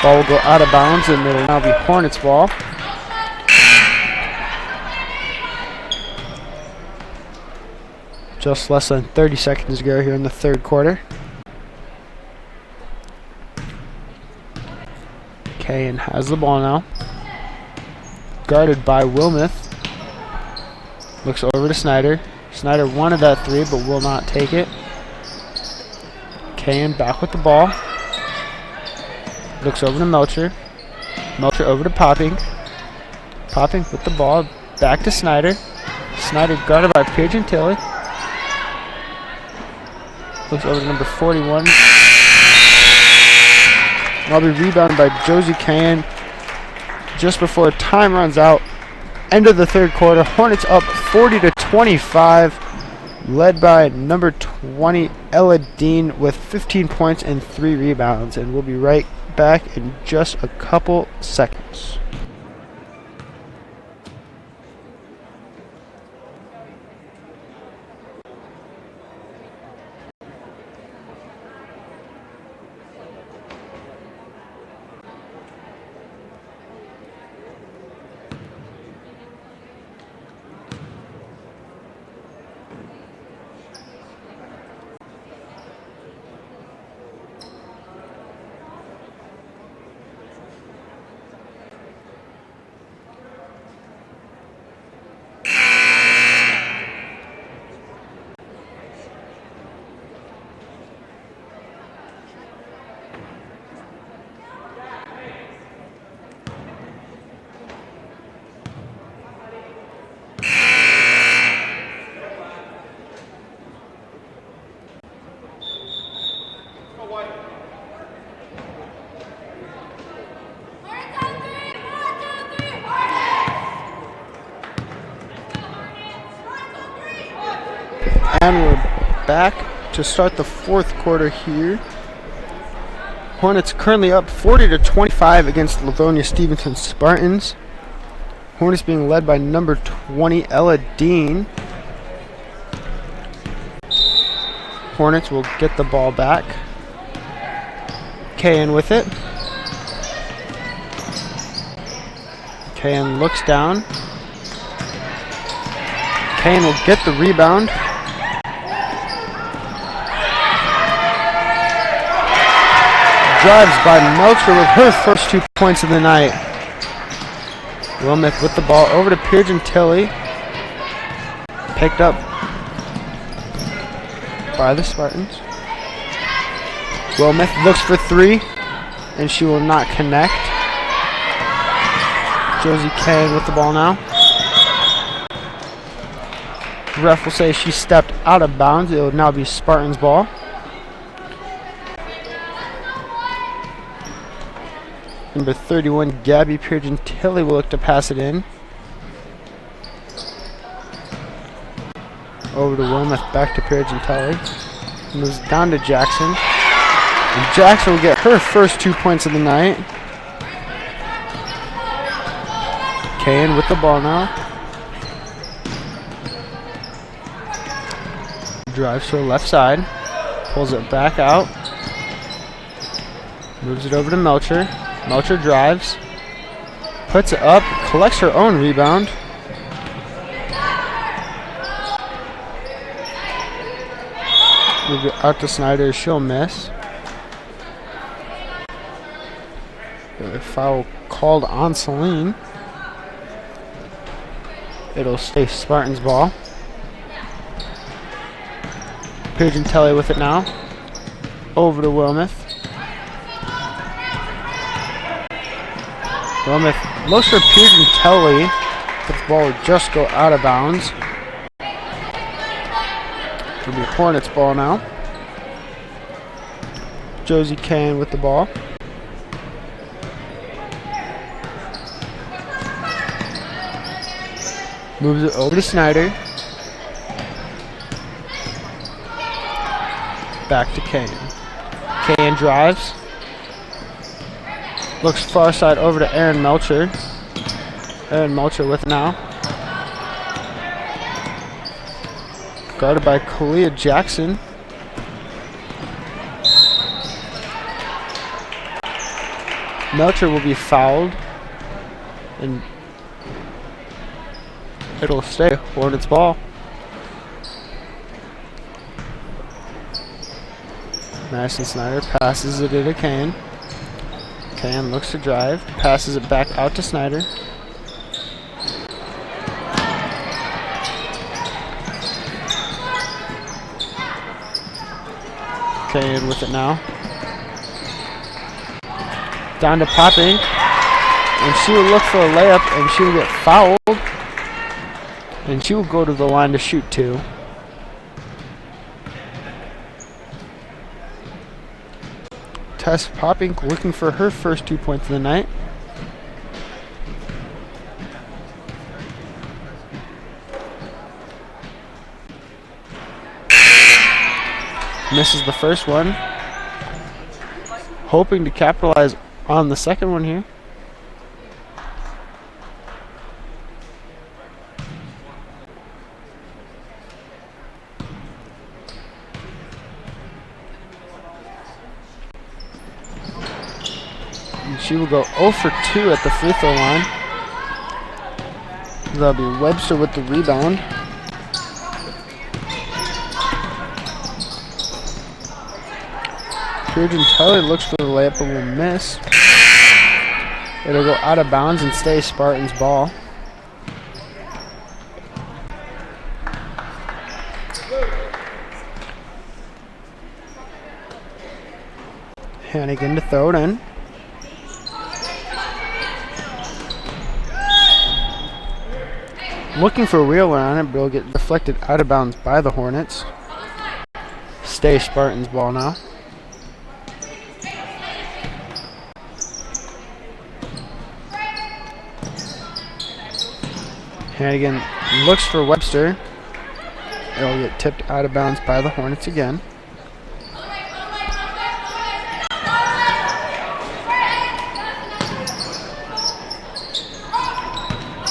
Ball will go out of bounds, and it'll now be Hornets ball. Just less than 30 seconds to go here in the third quarter. Kayan has the ball now. Guarded by Wilmoth. Looks over to Snyder. Snyder wanted that three, but will not take it. Kayan back with the ball. Looks over to Melcher. Melcher over to Popping. Popping with the ball. Back to Snyder. Snyder guarded by Pigeon Tilly. Looks over to number 41. I'll be rebounded by Josie Kayan just before time runs out. End of the third quarter. Hornets up 40-25, led by number 20 Ella Dean with 15 points and 3 rebounds. And we'll be right back in just a couple seconds. And we're back to start the fourth quarter here. Hornets currently up 40-25 against Livonia Stevenson Spartans. Hornets being led by number 20 Ella Dean. Hornets will get the ball back. Kayan with it. Kayan looks down. Kayan will get the rebound. Drives by Melcher with her first 2 points of the night. Wilmoth with the ball over to Pigeon Tilly. Picked up by the Spartans. Wilmoth looks for three, and she will not connect. Josie Kayan with the ball now. The ref will say she stepped out of bounds. It will now be Spartans ball. Number 31, Gabby Pigeon Tilly will look to pass it in. Over to Wilmoth, back to Pigeon Tilly. Moves down to Jackson. And Jackson will get her first 2 points of the night. Kayan with the ball now. Drives to the left side. Pulls it back out. Moves it over to Melcher. Melcher drives, puts it up, collects her own rebound. Move it out to Snyder, she'll miss. A foul called on Saline. It'll stay Spartans ball. Pigeon Tilly with it now. Over to Wilmoth. Wilmoth looks for Pigeon Tilly, but the ball will just go out of bounds. It'll be Hornets ball now. Josie Kayan with the ball. Moves it over to Snyder. Back to Kayan. Kayan drives. Looks far side over to Aaron Melcher. And Melcher with it now. Guarded by Kalia Jackson. Melcher will be fouled. And it'll stay Hornets ball. Madison Snyder passes it to Kane. Kane looks to drive, passes it back out to Snyder. Kane with it now. Down to Popping. And she will look for a layup and she will get fouled. And she will go to the line to shoot 2. Tess Popping looking for her first 2 points of the night. Misses the first one. Hoping to capitalize on the second one here. And she will go 0 for 2 at the free throw line. That'll be Webster with the rebound. Kelly looks for the layup but will miss. It'll go out of bounds and stay Spartans ball. Hannigan to throw it in. Looking for a Wheeler on it, but it'll get deflected out of bounds by the Hornets. Stay Spartans ball now. Hannigan looks for Webster. It'll get tipped out of bounds by the Hornets again.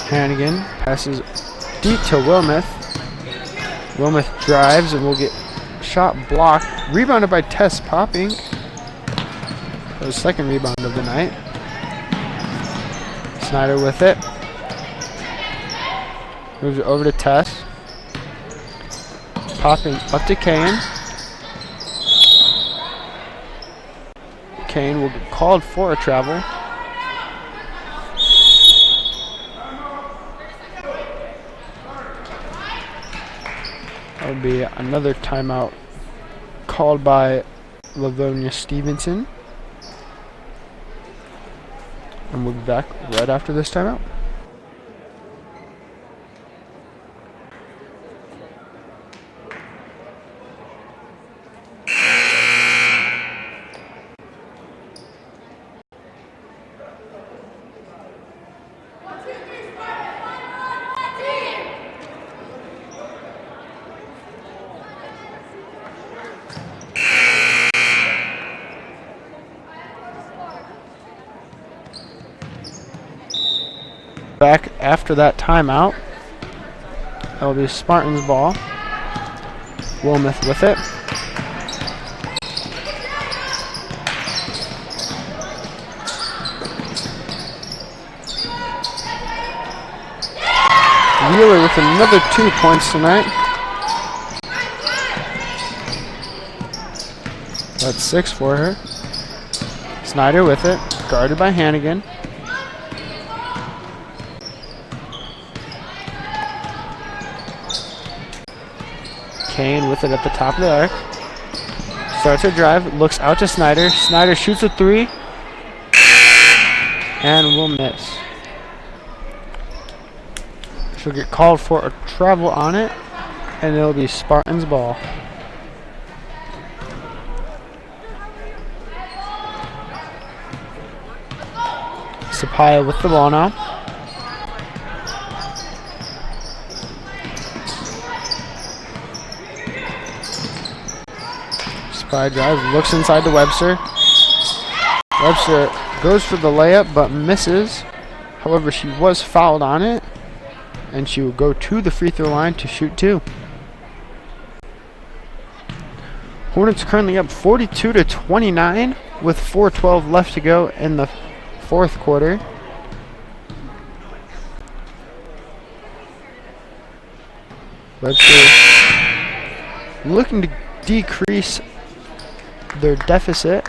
Hannigan passes deep to Wilmoth. Wilmoth drives and will get shot blocked. Rebounded by Tess Popping. Her second rebound of the night. Snyder with it. Moves it over to Tess. Popping up to Kane. Kane will get called for a travel. That would be another timeout called by Livonia Stevenson. And we'll be back right after this timeout. Back after that timeout. That will be Spartans ball. Wilmoth with it. Wheeler with another 2 points tonight. That's 6 for her. Snyder with it, guarded by Hannigan. Kane with it at the top of the arc. Starts her drive, looks out to Snyder. Snyder shoots a 3 and will miss. She'll get called for a travel on it, and it'll be Spartans ball. Sapaya with the ball now. Spy drives, looks inside to Webster. Webster goes for the layup but misses. However, she was fouled on it, and she will go to the free throw line to shoot 2. Hornets currently up 42-29 with 4:12 left to go in the fourth quarter. Webster looking to decrease their deficit.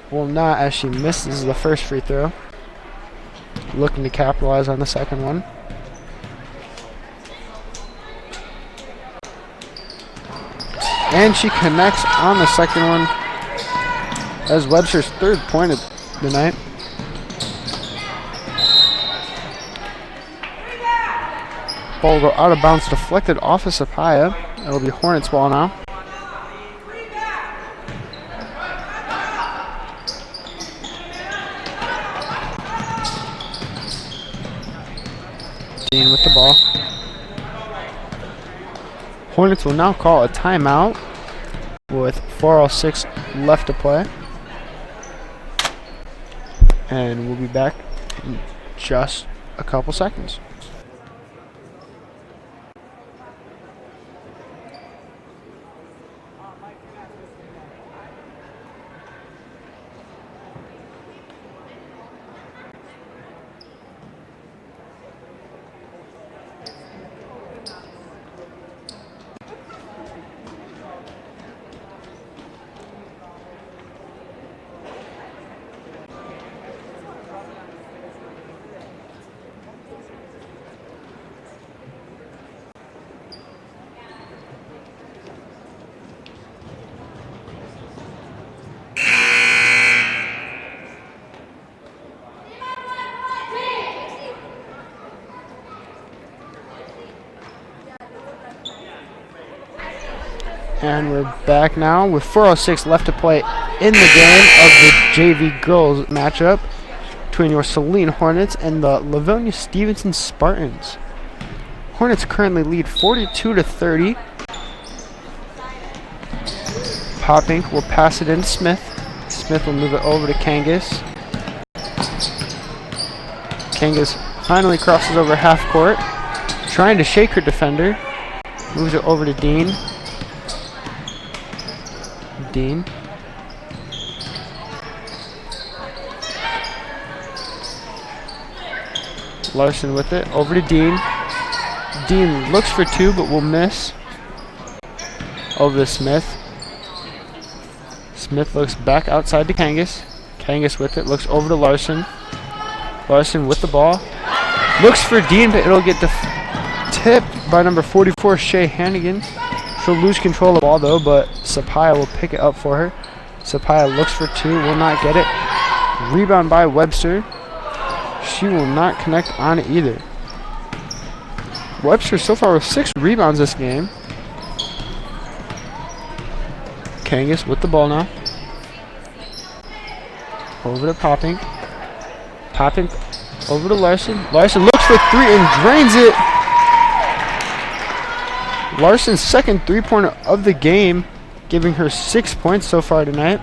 Will not, as she misses the first free throw. Looking to capitalize on the second one. And she connects on the second one as Webster's third point of the night. Ball will go out of bounds, deflected off of Sapaya. It'll be Hornets ball now. Dean with the ball. Hornets will now call a timeout with 4:06 left to play. And we'll be back in just a couple seconds. And we're back now with 4:06 left to play in the game of the JV girls matchup between your Saline Hornets and the Livonia Stevenson Spartans. Hornets currently lead 42-30. Poppink will pass it in to Smith. Smith will move it over to Kangas. Kangas finally crosses over half court, trying to shake her defender. Moves it over to Dean. Dean. Larson with it, over to Dean. Dean looks for 2 but will miss. Over to Smith. Smith looks back outside to Kangas. Kangas with it, looks over to Larson. Larson with the ball. Looks for Dean, but it'll get tipped by number 44, Shea Hannigan. She'll lose control of the ball though, but Sapaya will pick it up for her. Sapaya looks for 2, will not get it. Rebound by Webster. She will not connect on it either. Webster so far with 6 rebounds this game. Kangas with the ball now. Over to Poppink. Poppink over to Larson. Larson looks for 3 and drains it. Larson's second 3-pointer of the game, giving her 6 points so far tonight.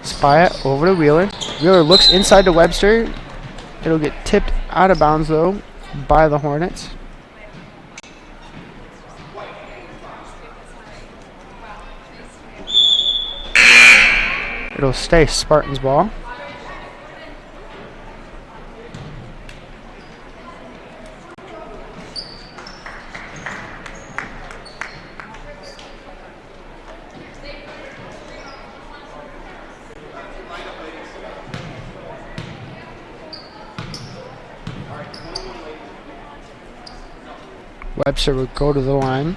Spy it over to Wheeler. Wheeler looks inside to Webster. It'll get tipped out of bounds though by the Hornets. It'll stay Spartans ball. Webster will go to the line.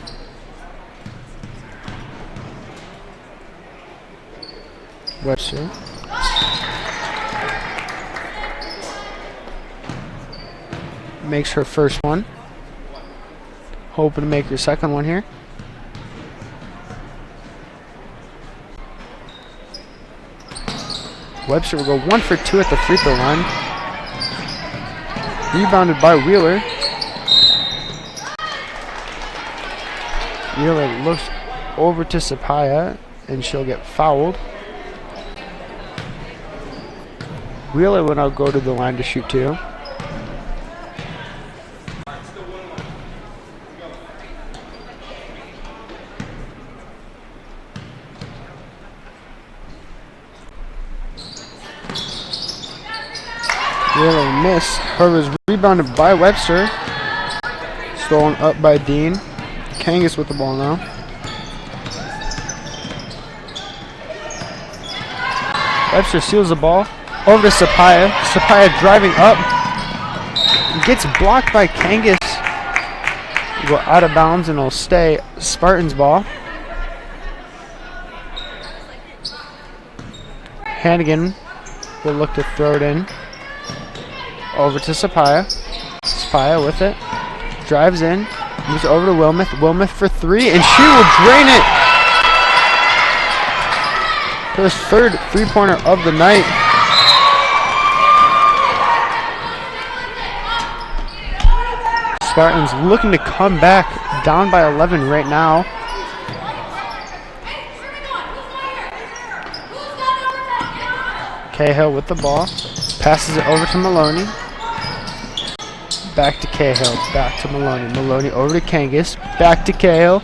Webster. Makes her first one. Hoping to make her second one here. Webster will go 1 for 2 at the free throw line. Rebounded by Wheeler. Wheeler looks over to Sapaya and she'll get fouled. Wheeler will now go to the line to shoot 2. Wheeler miss. However, is rebounded by Webster. Stolen up by Dean. Kangas with the ball now. Webster steals the ball. Over to Sapaya. Sapaya driving up. Gets blocked by Kangas. Go out of bounds and it'll stay Spartans ball. Hannigan will look to throw it in. Over to Sapaya. Sapaya with it. Drives in. Moves over to Wilmoth. Wilmoth for 3, and she will drain it. Her third three-pointer of the night. Spartans looking to come back, down by 11 right now. Cahill with the ball. Passes it over to Maloney. Back to Cahill, back to Maloney. Maloney over to Kangas, back to Cahill.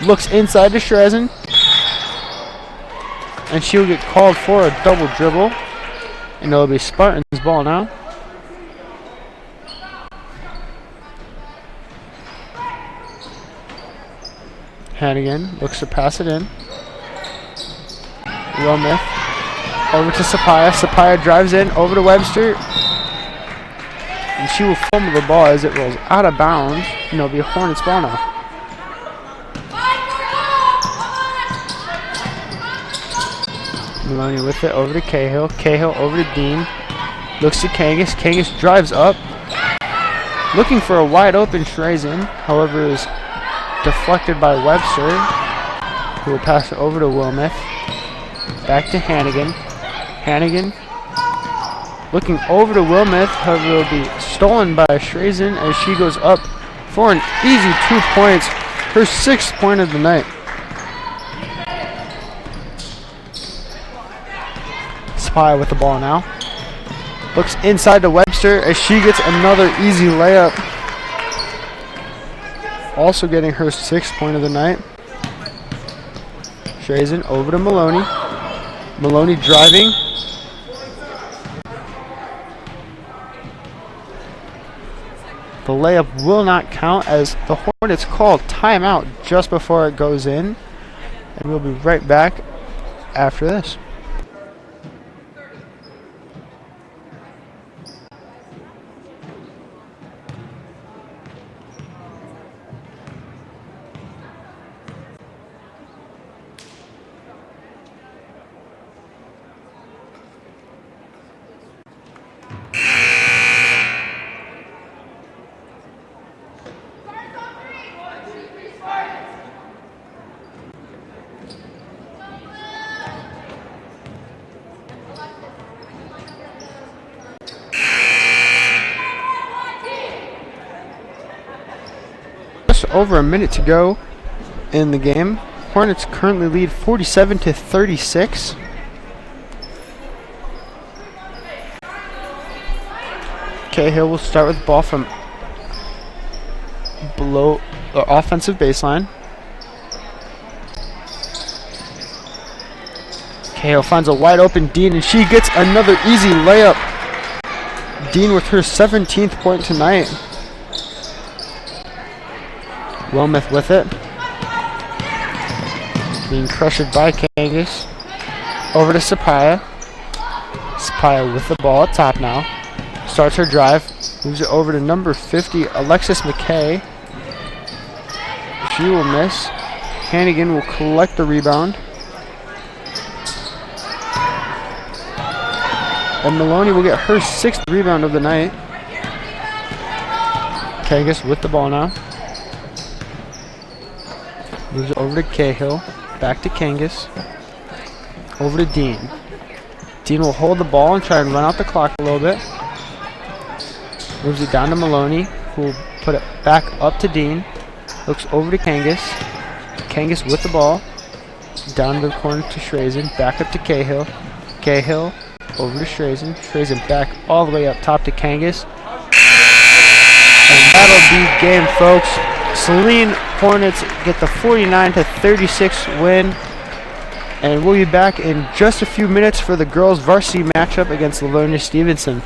Looks inside to Shrezin. And she will get called for a double dribble. And it'll be Spartans ball now. Hannigan looks to pass it in. Wilmoth over to Sapaya. Sapaya drives in, over to Webster. And she will fumble the ball as it rolls out of bounds. And it'll be a Hornets ball now. Maloney with it over to Cahill. Cahill over to Dean. Looks to Kangas. Kangas drives up. Looking for a wide open Shrezin. However, is deflected by Webster, who will pass it over to Wilmoth. Back to Hannigan. Hannigan looking over to Wilmoth, however it will be stolen by Shrezin as she goes up for an easy 2 points, her 6th point of the night. Spy with the ball now. Looks inside to Webster as she gets another easy layup. Also getting her 6th point of the night. Shrezin over to Maloney. Maloney driving. The layup will not count as the Hornets call timeout just before it goes in. And we'll be right back after this. Over a minute to go in the game. Hornets currently lead 47-36. Cahill will start with the ball from below the offensive baseline. Cahill finds a wide open Dean and she gets another easy layup. Dean with her 17th point tonight. Wilmoth with it. Being crushed by Kangas. Over to Sapaya. Sapaya with the ball at top now. Starts her drive. Moves it over to number 50, Alexis McKay. She will miss. Hannigan will collect the rebound. And Maloney will get her 6th rebound of the night. Kangas with the ball now. Moves it over to Cahill. Back to Kangas. Over to Dean. Dean will hold the ball and try and run out the clock a little bit. Moves it down to Maloney, who will put it back up to Dean. Looks over to Kangas. Kangas with the ball. Down to the corner to Shrezin. Back up to Cahill. Cahill over to Strazen. Strazen back all the way up top to Kangas. And that'll be game, folks. Saline Hornets get the 49-36 win. And we'll be back in just a few minutes for the girls varsity matchup against Livonia Stevenson.